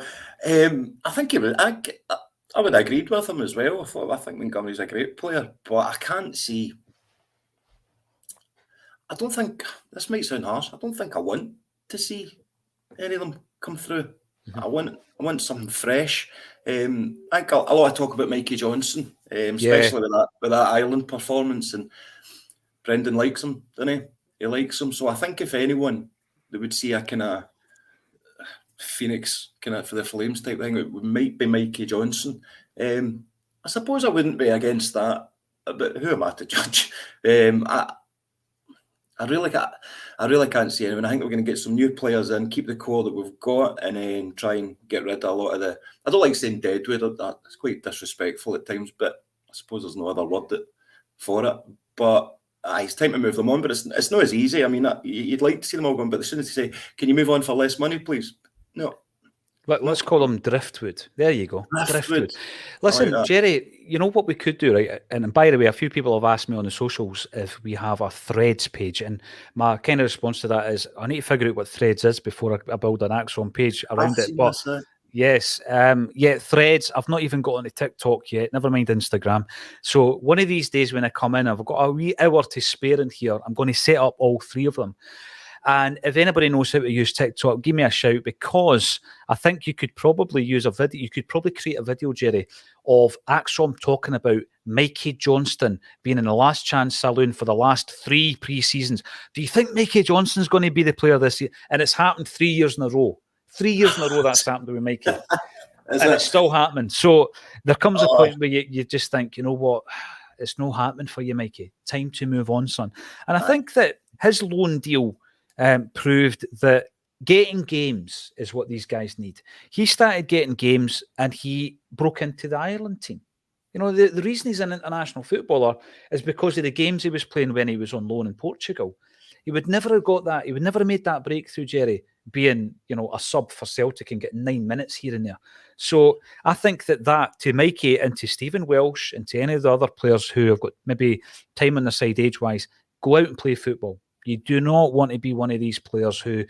I think I would have agreed with him as well. I think Montgomery's a great player, but I can't see. I don't think, this might sound harsh, I don't think I want to see any of them come through. Mm-hmm. I want something fresh. I think a lot of talk about Mikey Johnson, especially with that Ireland performance, and Brendan likes him, doesn't he? He likes him. So I think if anyone, they would see a kind of Phoenix kind of for the Flames type thing, it might be Mikey Johnson. I suppose I wouldn't be against that, but who am I to judge? I really can't see anyone. I think we're going to get some new players in, keep the core that we've got, and then try and get rid of a lot of the. I don't like saying deadwood. It's quite disrespectful at times, but I suppose there's no other word for it. But it's time to move them on. But it's not as easy. I mean, you'd like to see them all going, but as soon as they say, "Can you move on for less money, please?" No. Let's call them driftwood. There you go. Driftwood. Listen, like Jerry, you know what we could do, right? And by the way, a few people have asked me on the socials if we have a Threads page. And my kind of response to that is I need to figure out what Threads is before I build an Acsom page around it. But yes, Threads. I've not even got onto TikTok yet. Never mind Instagram. So one of these days when I come in, I've got a wee hour to spare in here. I'm going to set up all 3 of them. And if anybody knows how to use TikTok, give me a shout, because I think you could probably use a video. You could probably create a video, Jerry, of Acsom talking about Mikey Johnston being in the Last Chance Saloon for the last 3 pre-seasons. Do you think Mikey Johnston's going to be the player this year? And it's happened 3 years in a row. 3 years in a row that's happened with Mikey. It's still happening. So there comes a point where you just think, you know what? It's not happening for you, Mikey. Time to move on, son. And I think that his loan deal proved that getting games is what these guys need. He started getting games and he broke into the Ireland team. You know, the reason he's an international footballer is because of the games he was playing when he was on loan in Portugal. He would never have got that. He would never have made that breakthrough, Jerry, being, you know, a sub for Celtic and getting 9 minutes here and there. So I think that to Mikey and to Stephen Welsh and to any of the other players who have got maybe time on the side age-wise, go out and play football. You do not want to be one of these players who,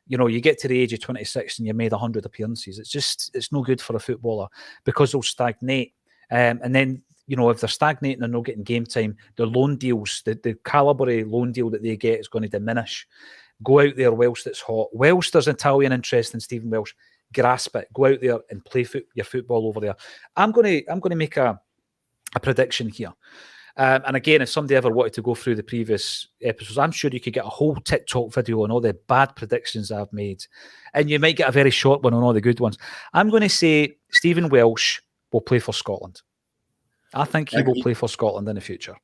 you know, you get to the age of 26 and you made 100 appearances. It's no good for a footballer because they'll stagnate. And then, if they're stagnating and not getting game time, the loan deals, the calibre loan deal that they get is going to diminish. Go out there whilst it's hot. Whilst there's Italian interest in Stephen Welsh, grasp it. Go out there and play your football over there. I'm going to make a prediction here. And again, if somebody ever wanted to go through the previous episodes, I'm sure you could get a whole TikTok video on all the bad predictions I've made. And you might get a very short one on all the good ones. I'm going to say Stephen Welsh will play for Scotland. I think he will play for Scotland in the future.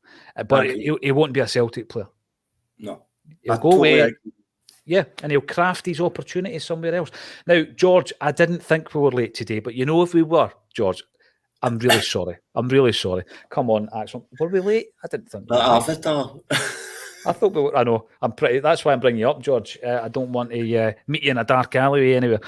But he won't be a Celtic player. No. He'll go away. Yeah, and he'll craft these opportunities somewhere else. Now, George, I didn't think we were late today, but if we were, George, I'm really sorry. Come on, Acsom. Were we late? I didn't think we were late. I thought we were. I know. That's why I'm bringing you up, George. I don't want to meet you in a dark alleyway anywhere.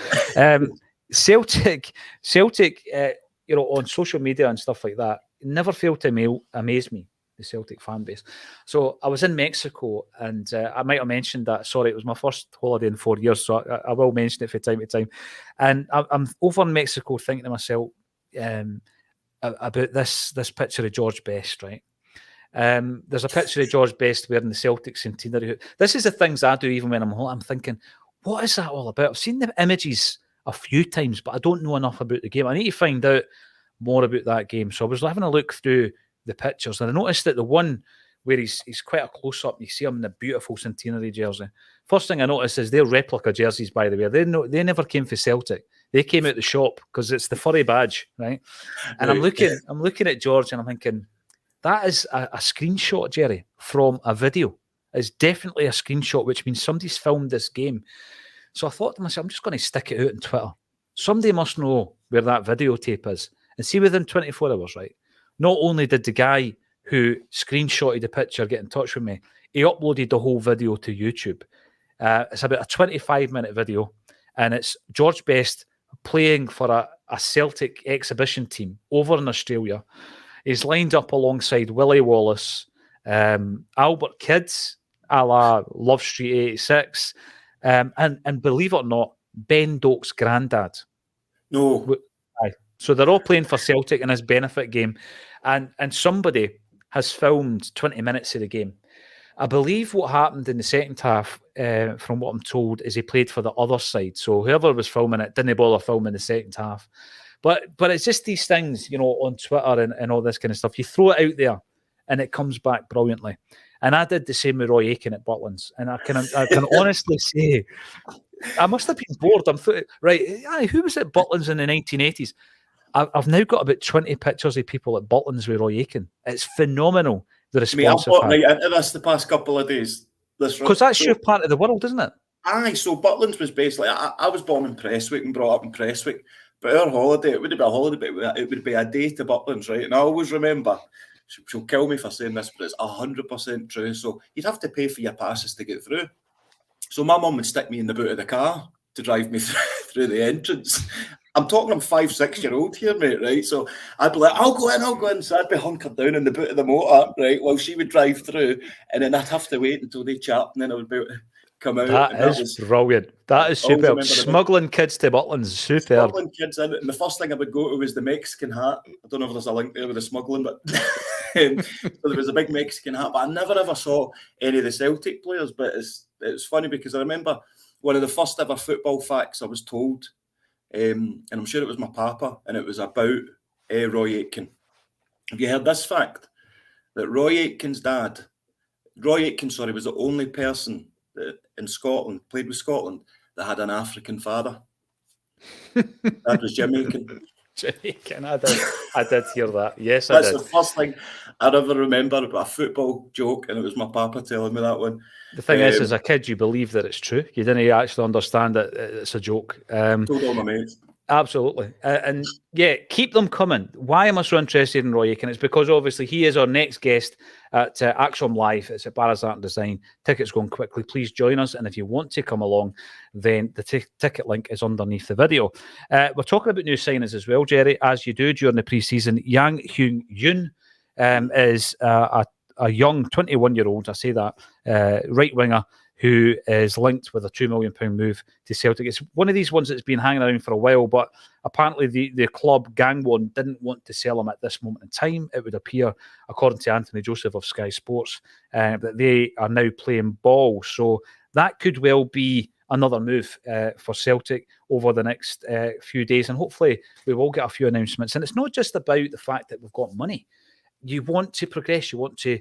Celtic, on social media and stuff like that, never failed to amaze me, the Celtic fan base. So I was in Mexico, and I might have mentioned that. Sorry, it was my first holiday in 4 years, so I will mention it from time to time. And I'm over in Mexico thinking to myself, about this picture of George Best, right? There's a picture of George Best wearing the Celtic centenary. This is the things I do even when I'm thinking, what is that all about? I've seen the images a few times, but I don't know enough about the game. I need to find out more about that game. So I was having a look through the pictures, and I noticed that the one where he's quite a close-up, you see him in the beautiful centenary jersey. First thing I noticed is they're replica jerseys, by the way. They never came for Celtic. They came out the shop because it's the furry badge, right? And I'm looking at George and I'm thinking, that is a screenshot, Jerry, from a video. It's definitely a screenshot, which means somebody's filmed this game. So I thought to myself, I'm just going to stick it out on Twitter. Somebody must know where that videotape is. And see, within 24 hours, right? Not only did the guy who screenshotted the picture get in touch with me, he uploaded the whole video to YouTube. It's about a 25-minute video, and it's George Best playing for a Celtic exhibition team over in Australia. He's lined up alongside Willie Wallace, Albert Kidds, a la Love Street 86, and believe it or not, Ben Doak's granddad. No. So they're all playing for Celtic in this benefit game, and somebody has filmed 20 minutes of the game. I believe what happened in the second half, from what I'm told, is he played for the other side. So whoever was filming it didn't bother filming the second half. But it's just these things, on Twitter and all this kind of stuff. You throw it out there and it comes back brilliantly. And I did the same with Roy Aitken at Butlins. And I can honestly say, I must have been bored. Who was at Butlins in the 1980s? I've now got about 20 pictures of people at Butlins with Roy Aitken. It's phenomenal, the response. I've got right into this the past couple of days. Because that's your part of the world, isn't it? Aye, so Butlins was basically, I was born in Prestwick and brought up in Prestwick, but our holiday, it wouldn't be a holiday, but it would be a day to Butlins, right? And I always remember, she'll kill me for saying this, but it's 100% true. So you'd have to pay for your passes to get through. So my mum would stick me in the boot of the car to drive me through the entrance. I'm talking, I'm 5-6-year-old here, mate, right? So I'd be like, I'll go in. So I'd be hunkered down in the boot of the motor, right, while she would drive through, and then I'd have to wait until they chat, and then I would be able to come out. That is brilliant. That is superb. Smuggling kids to Butlins, superb. Smuggling kids in, and the first thing I would go to was the Mexican hat. I don't know if there's a link there with the smuggling, but so there was a big Mexican hat, but I never ever saw any of the Celtic players. But it's funny because I remember one of the first ever football facts I was told, and I'm sure it was my papa, and it was about Roy Aitken. Have you heard this fact? That Roy Aitken, was the only person that in Scotland, played with Scotland, that had an African father. That was Jim Aitken. Jamaican, I did hear that. Yes, That's I did. The first thing I ever remember about a football joke, and it was my papa telling me that one. The thing is, as a kid, you believe that it's true. You didn't actually understand that it's a joke. Told all my mates. Absolutely. And yeah, keep them coming. Why am I so interested in Roy Aitken? It's because obviously he is our next guest at Acsom Live. It's at Barras Art and Design. Tickets going quickly. Please join us. And if you want to come along, then the ticket link is underneath the video. We're talking about new signings as well, Jerry, as you do during the pre-season. Yang Hyun Yoon is a young 21-year-old, I say that, right winger, who is linked with a £2 million move to Celtic. It's one of these ones that's been hanging around for a while, but apparently the club Gangwon didn't want to sell him at this moment in time. It would appear, according to Anthony Joseph of Sky Sports, that they are now playing ball. So that could well be another move for Celtic over the next few days, and hopefully we will get a few announcements. And it's not just about the fact that we've got money. You want to progress. You want to,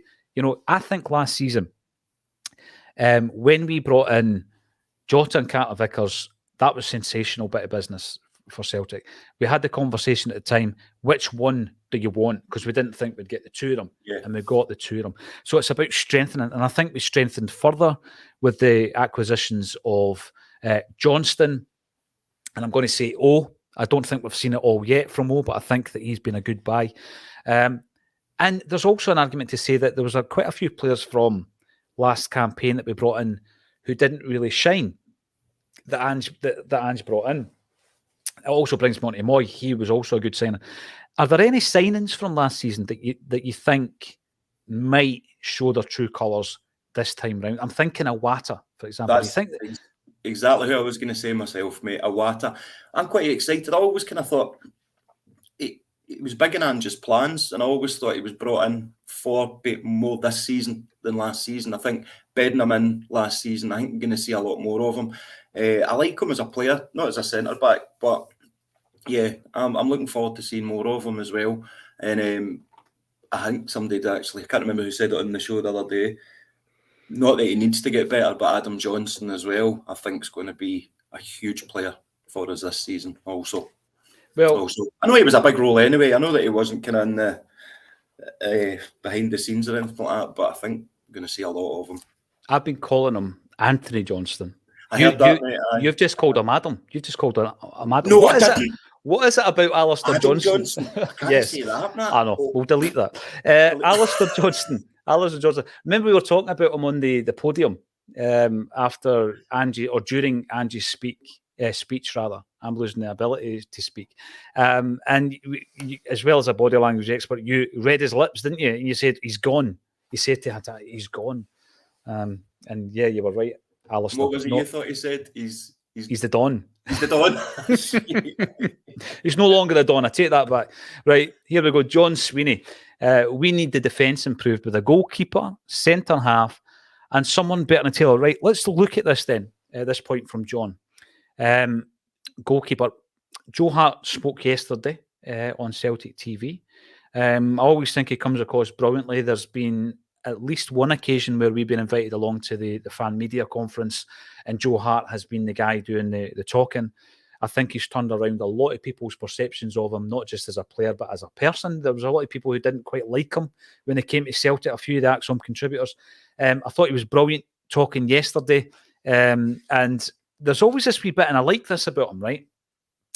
I think last season, when we brought in Jota and Carter Vickers, that was sensational bit of business for Celtic. We had the conversation at the time, which one do you want? Because we didn't think we'd get the two of them, and we got the two of them. So it's about strengthening, and I think we strengthened further with the acquisitions of Johnston, and I'm going to say I don't think we've seen it all yet from but I think that he's been a good buy. And there's also an argument to say that there was quite a few players from last campaign that we brought in who didn't really shine that Ange brought in. It also brings Monty Moy. He was also a good signing. Are there any signings from last season that you think might show their true colours this time round? I'm thinking Iwata, for example. That's exactly who I was going to say myself, mate. Iwata. I'm quite excited. I always kind of thought it was big in Ange's plans, and I always thought he was brought in for a bit more this season than last season. I think bedding him in last season, I think we're going to see a lot more of him. I like him as a player, not as a centre-back, but yeah, I'm looking forward to seeing more of him as well. And I think somebody actually, I can't remember who said it on the show the other day, not that he needs to get better, but Adam Johnson as well, I think is going to be a huge player for us this season also. Well, I know he was a big role anyway. I know that he wasn't kind of in the behind the scenes or anything like that, but I think we're going to see a lot of him. I've been calling him Anthony Johnston. I heard that, mate. You've just called him Adam. You've just called him Adam. No, What is it about Alistair Johnson? I can't say that. I know. We'll delete that. Alistair Johnston. Alistair Johnston. Remember we were talking about him on the podium after Angie, or during Angie's speech rather. I'm losing the ability to speak. And you, as well as a body language expert, you read his lips, didn't you? And you said, he's gone. You said to him, he's gone. And yeah, you were right, Alistair. What was it you thought he said? He's the Don. He's the Don. He's no longer the Don. I take that back. Right, here we go. John Sweeney. We need the defence improved with a goalkeeper, centre half, and someone better than Taylor. Right, let's look at this then, at this point from John. Goalkeeper. Joe Hart spoke yesterday on Celtic TV. I always think he comes across brilliantly. There's been at least one occasion where we've been invited along to the fan media conference, and Joe Hart has been the guy doing the talking. I think he's turned around a lot of people's perceptions of him, not just as a player, but as a person. There was a lot of people who didn't quite like him when he came to Celtic, a few of the Acsom contributors. I thought he was brilliant talking yesterday. And there's always this wee bit, and I like this about him, right?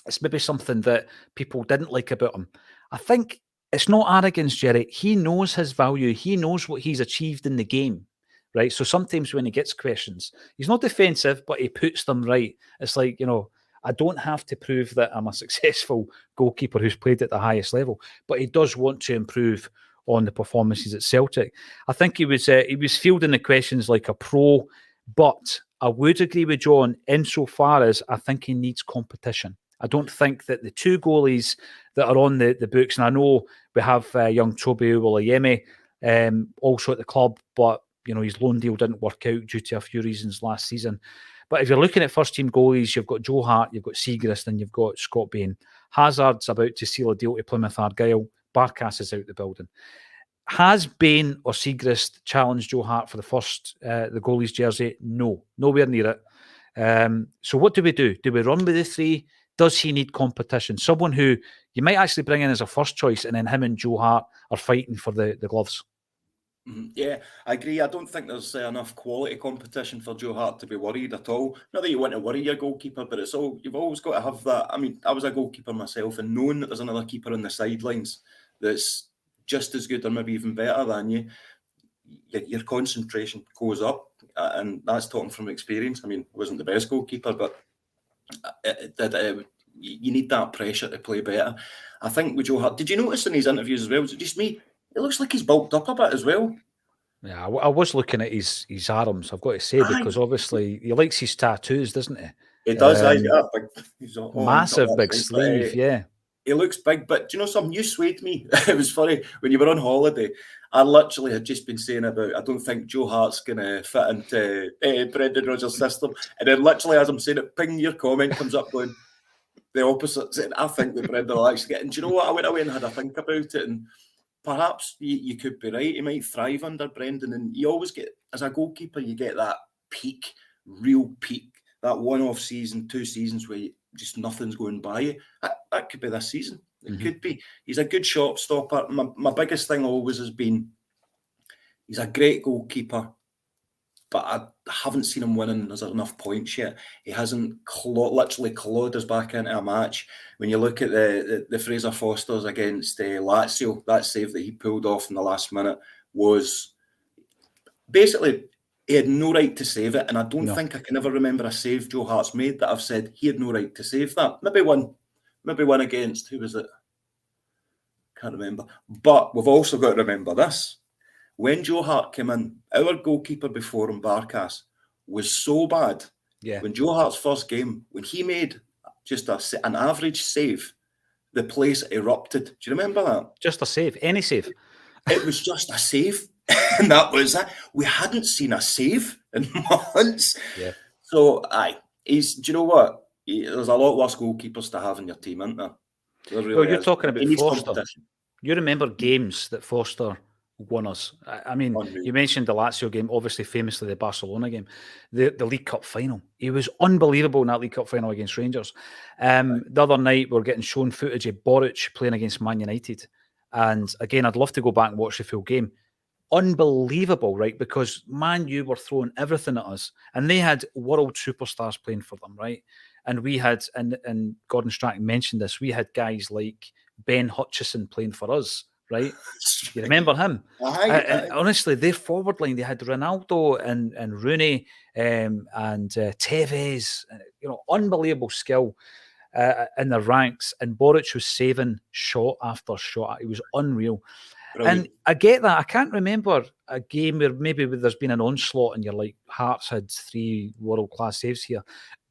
It's maybe something that people didn't like about him. I think it's not arrogance, Jerry. He knows his value. He knows what he's achieved in the game, right? So sometimes when he gets questions, he's not defensive, but he puts them right. It's like, I don't have to prove that I'm a successful goalkeeper who's played at the highest level, but he does want to improve on the performances at Celtic. I think he was fielding the questions like a pro, but I would agree with John insofar as I think he needs competition. I don't think that the two goalies that are on the books, and I know we have young Toby Uwulayemi also at the club, but his loan deal didn't work out due to a few reasons last season. But if you're looking at first-team goalies, you've got Joe Hart, you've got Siegrist, and you've got Scott Bain. Hazard's about to seal a deal to Plymouth Argyle. Barkas is out the building. Has Bain or Siegrist challenged Joe Hart for the goalie's jersey? No, nowhere near it. So what do we do? Do we run with the three? Does he need competition? Someone who you might actually bring in as a first choice, and then him and Joe Hart are fighting for the gloves. Yeah, I agree. I don't think there's enough quality competition for Joe Hart to be worried at all. Not that you want to worry your goalkeeper, but you've always got to have that. I mean, I was a goalkeeper myself, and knowing that there's another keeper on the sidelines that's just as good or maybe even better than you, your concentration goes up, and that's talking from experience. I mean, I wasn't the best goalkeeper, but you need that pressure to play better. I think with Joe Hart, did you notice in his interviews as well? Was it just me? It looks like he's bulked up a bit as well. Yeah, I was looking at his arms, I've got to say, because obviously he likes his tattoos, doesn't he? He does. He's massive big sleeve, yeah. He looks big, but do you know something? You swayed me. It was funny when you were on holiday. I literally had just been saying about I don't think Joe Hart's going to fit into Brendan Rodgers' system, and then literally as I'm saying it, ping, your comment comes up going the opposite. Saying I think that Brendan will actually get. And do you know what? I went away and had a think about it, and perhaps you could be right. He might thrive under Brendan, and you always get as a goalkeeper, you get that peak, real peak, that one-off season, 2 seasons where just nothing's going by you. That could be this season. It could be. He's a good shot stopper. My biggest thing always has been he's a great goalkeeper, but I haven't seen him winning. There's enough points yet. He hasn't literally clawed us back into a match. When you look at the Fraser Fosters against Lazio, that save that he pulled off in the last minute was basically he had no right to save it, and I don't think I can ever remember a save Joe Hart's made that I've said he had no right to save that. Maybe one against, who was it? Can't remember. But we've also got to remember this. When Joe Hart came in, our goalkeeper before him, Barkas, was so bad. Yeah. When Joe Hart's first game, when he made just an average save, the place erupted. Do you remember that? Just a save, any save. It was just a save. And that was it. We hadn't seen a save in months. Yeah. So, do you know what? There's a lot worse goalkeepers to have in your team, isn't there? Well, you're talking about Foster. You remember games that Foster won us. I mean, you mentioned the Lazio game, obviously famously the Barcelona game, the League Cup final. He was unbelievable in that League Cup final against Rangers. The other night, we're getting shown footage of Boric playing against Man United. And again, I'd love to go back and watch the full game. Unbelievable, right? Because Man U were throwing everything at us, and they had world superstars playing for them, right? And we had, and Gordon Strachan mentioned this, we had guys like Ben Hutchison playing for us, right? You remember him? Honestly, their forward line, they had Ronaldo and Rooney and Tevez, unbelievable skill in their ranks. And Boric was saving shot after shot. It was unreal. Brilliant. And I get that. I can't remember a game where maybe there's been an onslaught and you're like, Hearts had 3 world-class saves here.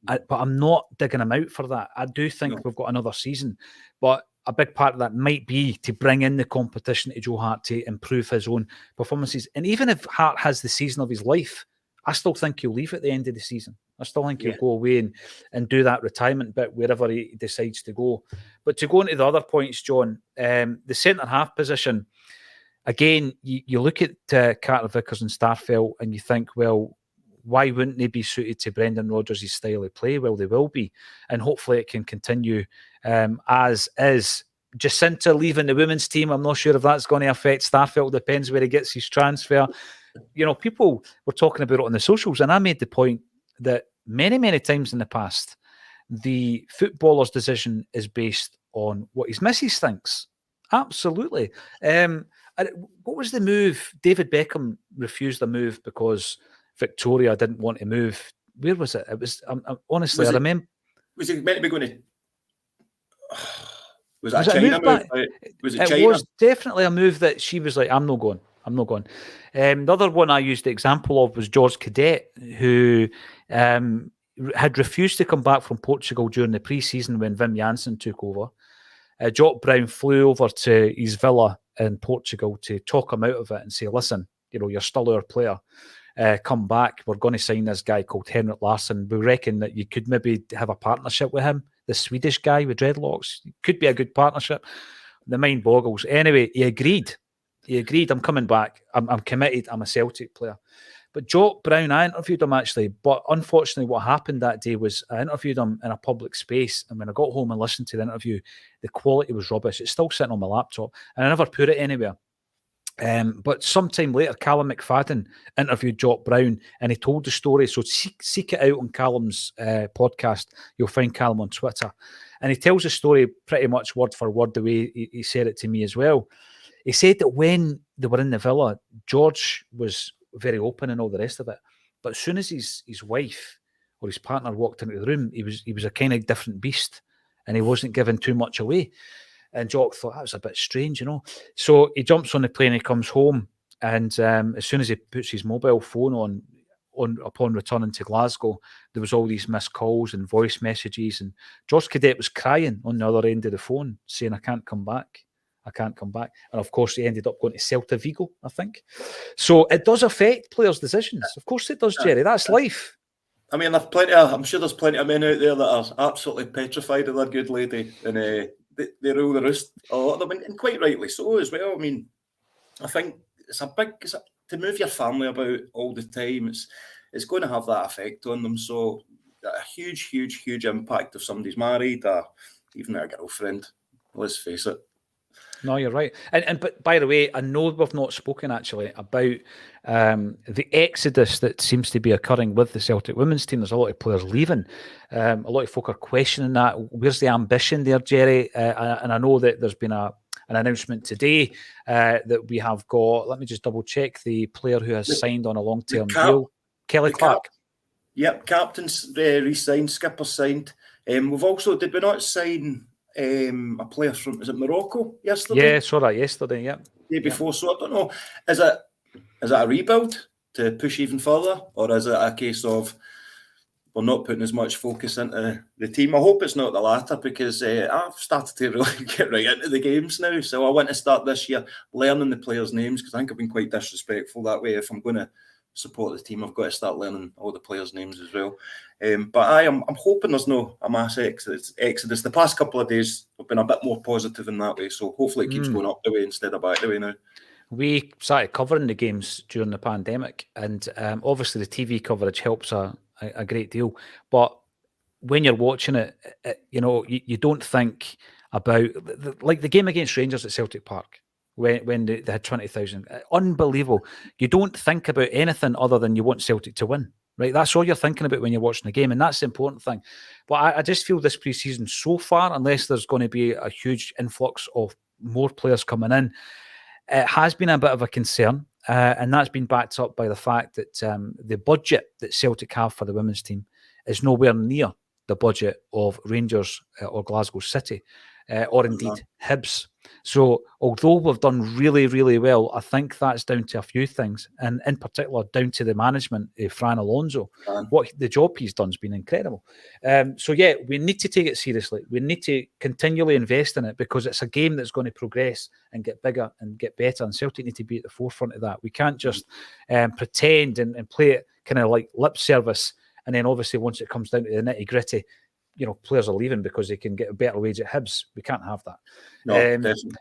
But I'm not digging him out for that. I do think we've got another season. But a big part of that might be to bring in the competition to Joe Hart to improve his own performances. And even if Hart has the season of his life, I still think he'll leave at the end of the season. I still think he'll go away and do that retirement bit wherever he decides to go. But to go into the other points, John, the centre-half position, again, you look at Carter Vickers and Starfelt and you think, well, why wouldn't they be suited to Brendan Rodgers' style of play? Well, they will be. And hopefully it can continue as is. Jacinta leaving the women's team, I'm not sure if that's going to affect Starfelt. Depends where he gets his transfer. People were talking about it on the socials, and I made the point that many, many times in the past, the footballer's decision is based on what his missus thinks. Absolutely. What was the move? David Beckham refused a move because Victoria didn't want to move. Where was it? It was honestly, I remember. Was it meant to be going to? Was that a China move? Was it China? It was definitely a move that she was like, I'm not going. The other one I used the example of was George Cadet, who had refused to come back from Portugal during the pre-season when Wim Janssen took over. Jock Brown flew over to his villa in Portugal to talk him out of it and say, listen, you're still our player. Come back. We're going to sign this guy called Henrik Larsson. We reckon that you could maybe have a partnership with him. The Swedish guy with dreadlocks. Could be a good partnership. The mind boggles. Anyway, he agreed. I'm coming back. I'm committed. I'm a Celtic player. But Jock Brown, I interviewed him actually. But unfortunately, what happened that day was I interviewed him in a public space. And when I got home and listened to the interview, the quality was rubbish. It's still sitting on my laptop. And I never put it anywhere. But sometime later, Callum McFadden interviewed Jock Brown and he told the story. So seek it out on Callum's podcast. You'll find Callum on Twitter. And he tells the story pretty much word for word the way he said it to me as well. He said that when they were in the villa, George was very open and all the rest of it. But as soon as his wife or his partner walked into the room, he was a kind of different beast and he wasn't giving too much away. And Jock thought that was a bit strange, So he jumps on the plane, he comes home, And as soon as he puts his mobile phone on upon returning to Glasgow, there was all these missed calls and voice messages, and Josh Cadet was crying on the other end of the phone, saying, I can't come back. And of course, he ended up going to Celta Vigo, I think. So it does affect players' decisions. Of course it does, Jerry. That's life. I mean, I'm sure there's plenty of men out there that are absolutely petrified of their good lady, and they rule the roost a lot of them, and quite rightly so as well. I mean, I think to move your family about all the time, it's going to have that effect on them. So a huge impact if somebody's married or even a girlfriend. Let's face it. No, you're right. But by the way, I know we've not spoken actually about the exodus that seems to be occurring with the Celtic women's team. There's a lot of players leaving. A lot of folk are questioning that. Where's the ambition there, Jerry? And I know that there's been an announcement today that we have got. Let me just double check the player who has signed on a long-term deal. Kelly Clark. Yep, captain's re-signed, skipper signed. We've also, did we not sign a player from, is it Morocco yesterday? Yeah, saw that yesterday, yeah. Day before, so I don't know, is it a rebuild to push even further, or is it a case of we're not putting as much focus into the team? I hope it's not the latter, because I've started to really get right into the games now, so I want to start this year learning the players' names, because I think I've been quite disrespectful that way. If I'm going to support the team, I've got to start learning all the players' names as well. But I'm hoping there's no a mass exodus. The past couple of days have been a bit more positive in that way, so hopefully it keeps going up the way instead of back the way now. We started covering the games during the pandemic, and obviously the TV coverage helps a great deal. But when you're watching it, you don't think about like the game against Rangers at Celtic Park. When they had 20,000. Unbelievable. You don't think about anything other than you want Celtic to win, right? That's all you're thinking about when you're watching the game, and that's the important thing. But I just feel this pre-season so far, unless there's going to be a huge influx of more players coming in, it has been a bit of a concern, and that's been backed up by the fact that the budget that Celtic have for the women's team is nowhere near the budget of Rangers or Glasgow City, or indeed Hibs. So although we've done really, really well, I think that's down to a few things, and in particular down to the management, Fran Alonso. What the job he's done has been incredible. So yeah, we need to take it seriously. We need to continually invest in it, because it's a game that's going to progress and get bigger and get better, and Celtic need to be at the forefront of that. We can't just pretend and play it kind of like lip service, and then obviously once it comes down to the nitty-gritty, players are leaving because they can get a better wage at Hibs. We can't have that. No, definitely.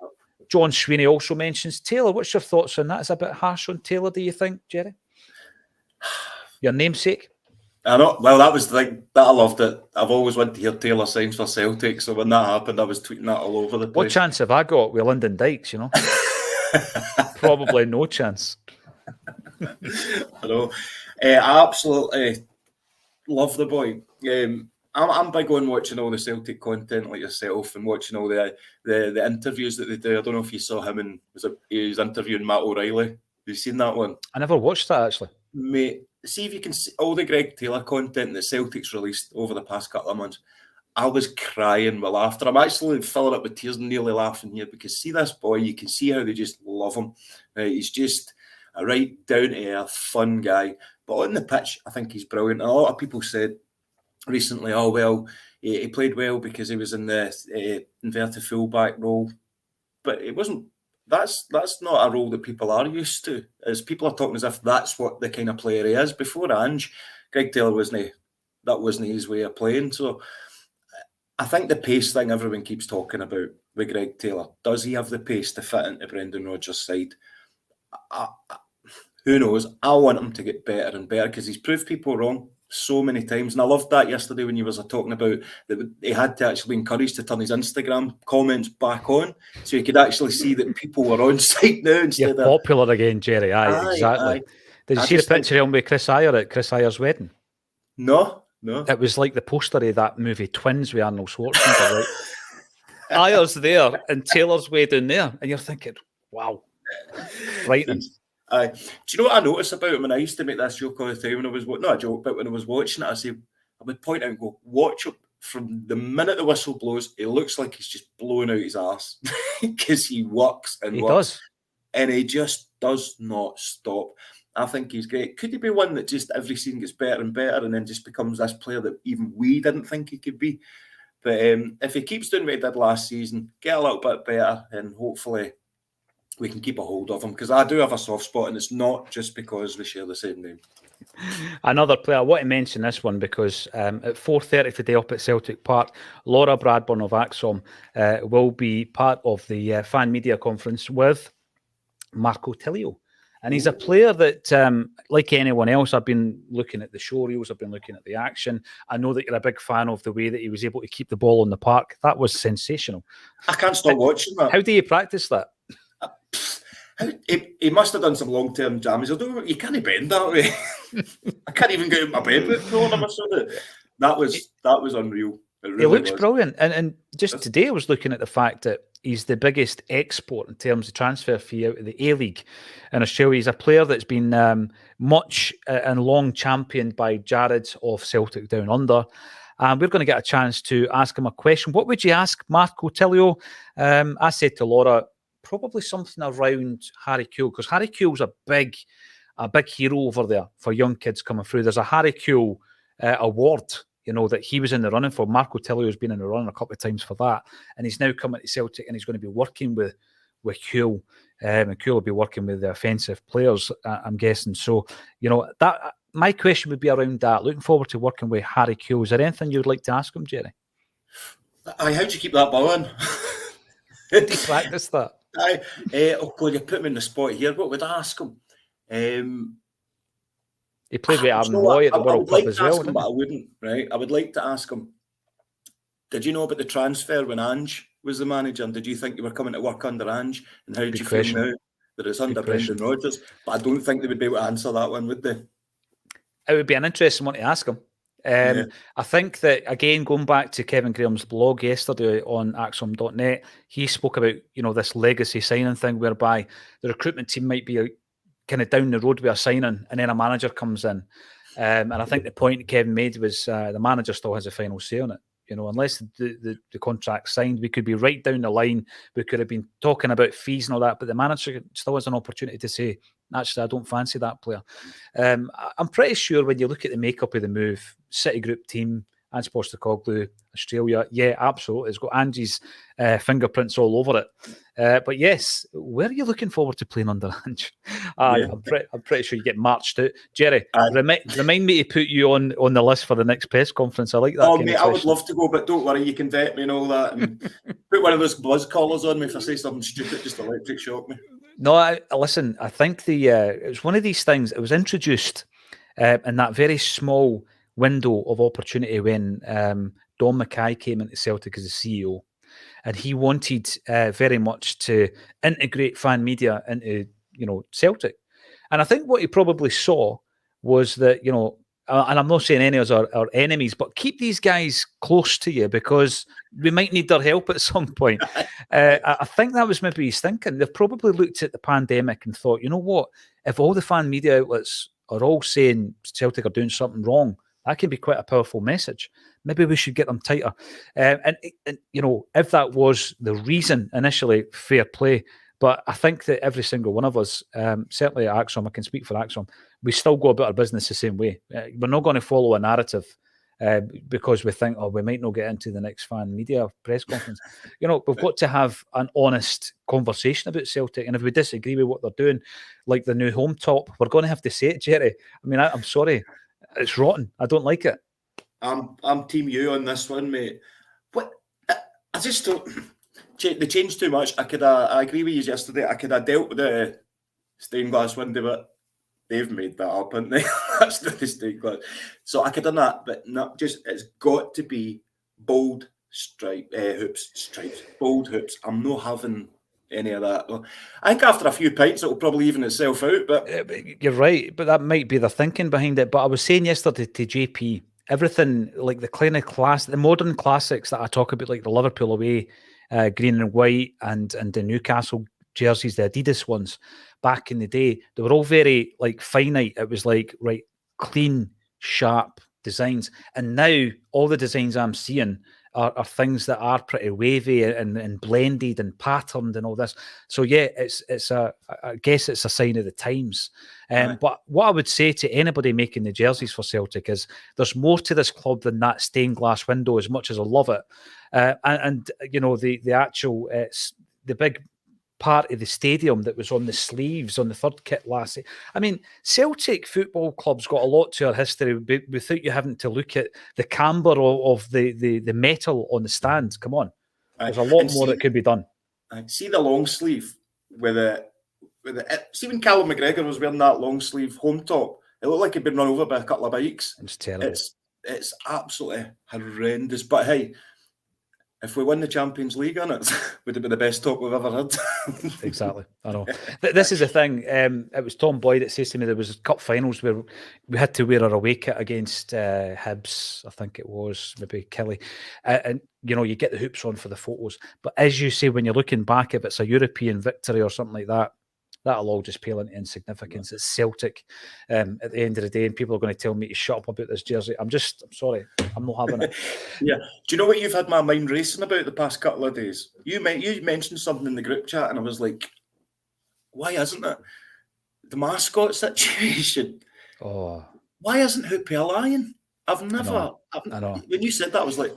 John Sweeney also mentions Taylor. What's your thoughts on that? Is it a bit harsh on Taylor, do you think, Jerry? Your namesake? I know. Well, that was the thing that I loved it. I've always wanted to hear Taylor signs for Celtic, so when that happened, I was tweeting that all over the place. What chance have I got with Lyndon Dykes, Probably no chance. I know. I absolutely love the boy. I'm big on watching all the Celtic content like yourself, and watching all the interviews that they do. I don't know if you saw him, and he was interviewing Matt O'Reilly. Have you seen that one? I never watched that, actually. Mate, see if you can see all the Greg Taylor content that Celtic's released over the past couple of months. I was crying with laughter. I'm actually filling up with tears and nearly laughing here, because see this boy, you can see how they just love him. He's just a right down-to-earth, fun guy. But on the pitch, I think he's brilliant. And a lot of people said recently, oh, well, he played well because he was in the inverted fullback role. But it wasn't. That's not a role that people are used to. As people are talking as if that's what the kind of player he is. Before Ange, Greg Taylor wasn't his way of playing. So I think the pace thing everyone keeps talking about with Greg Taylor. Does he have the pace to fit into Brendan Rodgers' side? Who knows? I want him to get better and better, because he's proved people wrong so many times. And I loved that yesterday when you was talking about that he had to actually be encouraged to turn his Instagram comments back on, so he could actually see that people were on site now instead You're popular again, Jerry. Aye, exactly. Did you see the picture of him with Chris Ayer at Chris Ayer's wedding? No. It was like the poster of that movie Twins with Arnold Schwarzenegger, right? Ayer's there and Taylor's way down there, and you're thinking, wow, frightening. Do you know what I noticed about him? And I used to make this joke all the time when I was not a joke, but when I was watching it, I would point out and go, watch him from the minute the whistle blows. He looks like he's just blowing out his arse because he works and he works, does, and he just does not stop. I think he's great. Could he be one that just every season gets better and better and then just becomes this player that even we didn't think he could be? But if he keeps doing what he did last season, get a little bit better, and hopefully we can keep a hold of him, because I do have a soft spot, and it's not just because we share the same name. Another player, I want to mention this one because at 4:30 today up at Celtic Park, Laura Bradburn of Acsom will be part of the fan media conference with Marco Tilio. And he's a player that, like anyone else, I've been looking at the show reels, I've been looking at the action. I know that you're a big fan of the way that he was able to keep the ball in the park. That was sensational. I can't stop watching that. How do you practice that? He must have done some long-term jammies. You can't bend that way. I can't even get out of my bed with it. That was unreal. It looks brilliant. And just today I was looking at the fact that he's the biggest export in terms of transfer fee out of the A-League in Australia. He's a player that's been much and long championed by Jared of Celtic Down Under. And we're going to get a chance to ask him a question. What would you ask Marco Tilio? I said to Laura, probably something around Harry Kewell, because Harry Kewell's a big hero over there for young kids coming through. There's a Harry Kewell award, that he was in the running for. Marco Tilio has been in the running a couple of times for that, and he's now coming to Celtic, and he's going to be working with Kewell, and Kewell will be working with the offensive players, I'm guessing. So, that my question would be around that. Looking forward to working with Harry Kewell. Is there anything you'd like to ask him, Jerry? How'd you keep that going? How do you practice that? Oh God, you put me in the spot here. What would I ask him? He played with Aaron Roy at the World Cup as well, but I wouldn't, right? I would like to ask him, did you know about the transfer when Ange was the manager? And did you think you were coming to work under Ange? And how do you feel now that it's under Brendan Rodgers? But I don't think they would be able to answer that one, would they? It would be an interesting one to ask him. I think that, again, going back to Kevin Graham's blog yesterday on Acsom.net, he spoke about, this legacy signing thing whereby the recruitment team might be kind of down the road with a signing and then a manager comes in. And I think the point Kevin made was the manager still has a final say on it. Unless the contract's signed, we could be right down the line. We could have been talking about fees and all that, but the manager still has an opportunity to say, actually, I don't fancy that player. I'm pretty sure when you look at the makeup of the move, Citigroup team, Ange Postecoglou, Australia, yeah, absolutely. It's got Ange's fingerprints all over it. But yes, where are you looking forward to playing under Ange? I'm pretty sure you get marched out. Jerry, remind me to put you on the list for the next press conference. I like that. Oh, mate, I would love to go, but don't worry, you can vet me and all that. And put one of those buzz collars on me if I say something stupid, just electric shock me. No, listen, I think it was one of these things. It was introduced in that very small window of opportunity when Don Mackay came into Celtic as the CEO, and he wanted very much to integrate fan media into Celtic. And I think what he probably saw was that and I'm not saying any of us are enemies, but keep these guys close to you because we might need their help at some point. I think that was maybe his thinking. They've probably looked at the pandemic and thought, you know what, if all the fan media outlets are all saying Celtic are doing something wrong, that can be quite a powerful message. Maybe we should get them tighter. And if that was the reason initially, fair play. But I think that every single one of us, certainly at Acsom, I can speak for Acsom, we still go about our business the same way. We're not going to follow a narrative because we think, we might not get into the next fan media press conference. We've got to have an honest conversation about Celtic. And if we disagree with what they're doing, like the new home top, we're going to have to say it, Jerry. I mean, I'm sorry. It's rotten. I don't like it. I'm Team U on this one, mate. What? I just don't... They changed too much. I agree with you yesterday. I could have dealt with the stained glass window, but they've made that up, haven't they? That's not the stained glass. So I could have done that, but not just. It's got to be bold stripes, bold hoops. I'm not having any of that. I think after a few pints, it'll probably even itself out. But you're right. But that might be the thinking behind it. But I was saying yesterday to JP, everything like the kind of the modern classics that I talk about, like the Liverpool away. Green and white and the Newcastle jerseys, the Adidas ones back in the day, they were all very like finite. It was like clean, sharp designs. And now all the designs I'm seeing are things that are pretty wavy and blended and patterned and all this. So yeah, I guess it's a sign of the times. But what I would say to anybody making the jerseys for Celtic is there's more to this club than that stained glass window, as much as I love it. And you know, the actual the big part of the stadium that was on the sleeves on the third kit last. I mean, Celtic Football Club's got a lot to our history without you having to look at the camber of the metal on the stand. Come on, there's a lot more that could be done. See the long sleeve see when Callum McGregor was wearing that long sleeve home top, it looked like he'd been run over by a couple of bikes. It's terrible. It's absolutely horrendous. But hey, if we win the Champions League on it, would it be the best top we've ever had? Exactly. I know. This is the thing. It was Tom Boyd that says to me there was cup finals where we had to wear our away kit against Hibs, I think it was, maybe Kelly. And, you know, you get the hoops on for the photos. But as you say, when you're looking back, if it's a European victory or something like that, that'll all just pale into insignificance. It's Celtic at the end of the day, and people are going to tell me to shut up about this jersey. I'm sorry, I'm not having it. Yeah. Do you know what you've had my mind racing about the past couple of days? You mentioned something in the group chat, and I was like, why isn't it? The mascot situation. Oh. Why isn't Hoopy a lion? I know. When you said that, I was like,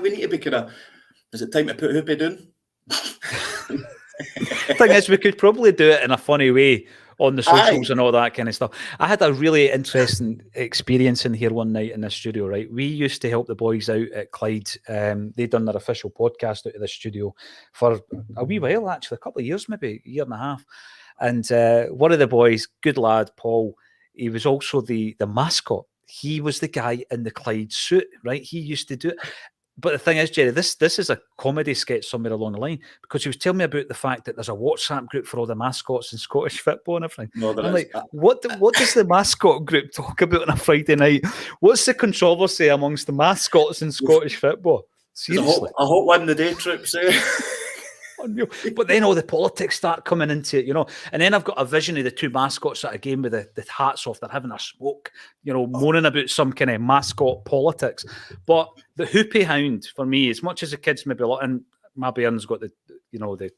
we need to be kind of, is it time to put Hoopy down? Thing is, we could probably do it in a funny way on the socials and all that kind of stuff. I had a really interesting experience in here one night in the studio, right? We used to help the boys out at Clyde. They'd done their official podcast out of the studio for a wee while, actually, a couple of years, maybe a year and a half. And one of the boys, good lad, Paul, he was also the mascot. He was the guy in the Clyde suit, right? He used to do it. But the thing is, Jerry, this is a comedy sketch somewhere along the line, because he was telling me about the fact that there's a WhatsApp group for all the mascots in Scottish football and everything. No, I'm like, what does the mascot group talk about on a Friday night? What's the controversy amongst the mascots in Scottish football? Seriously. I hope one of the day trips, But then all the politics start coming into it, you know. And then I've got a vision of the two mascots at a game with the hats off. They're having a smoke, you know, moaning about some kind of mascot politics. But the Hoopy Hound, for me, as much as the kids maybe, and my bairn's got the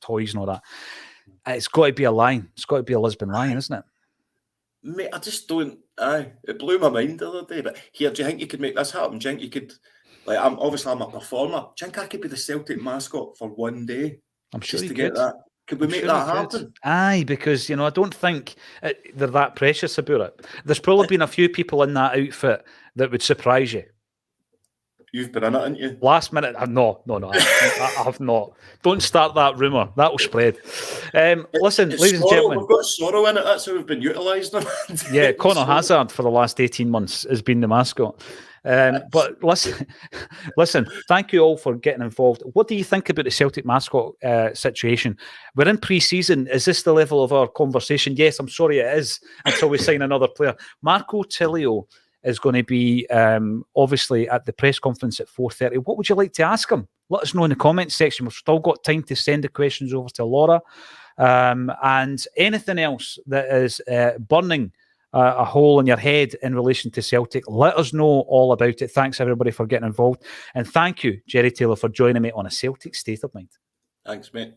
toys and all that, it's got to be a lion. It's got to be a Lisbon lion, isn't it? Mate, I just don't. It blew my mind the other day. But here, do you think you could make this happen? Do you think you could? Like, I'm a performer. Do you think I could be the Celtic mascot for one day? I'm sure just you to get could. that. Could we make that happen? Aye, because, you know, I don't think they're that precious about it. There's probably been a few people in that outfit that would surprise you. You've been in it, haven't you? Last minute, no, I have not. Don't start that rumour. That will spread. Listen, ladies and gentlemen. We've got sorrow in it. That's how we've been utilising them. Yeah, Conor Hazard for the last 18 months has been the mascot. But listen, thank you all for getting involved. What do you think about the Celtic mascot situation? We're in pre-season. Is this the level of our conversation? Yes, I'm sorry it is, until we sign another player. Marco Tilio is going to be obviously at the press conference at 4:30. What would you like to ask him? Let us know in the comments section. We've still got time to send the questions over to Laura. And anything else that is burning a hole in your head in relation to Celtic, let us know all about it. Thanks everybody for getting involved, and thank you, Jerry Taylor, for joining me on A Celtic State of Mind. Thanks, mate.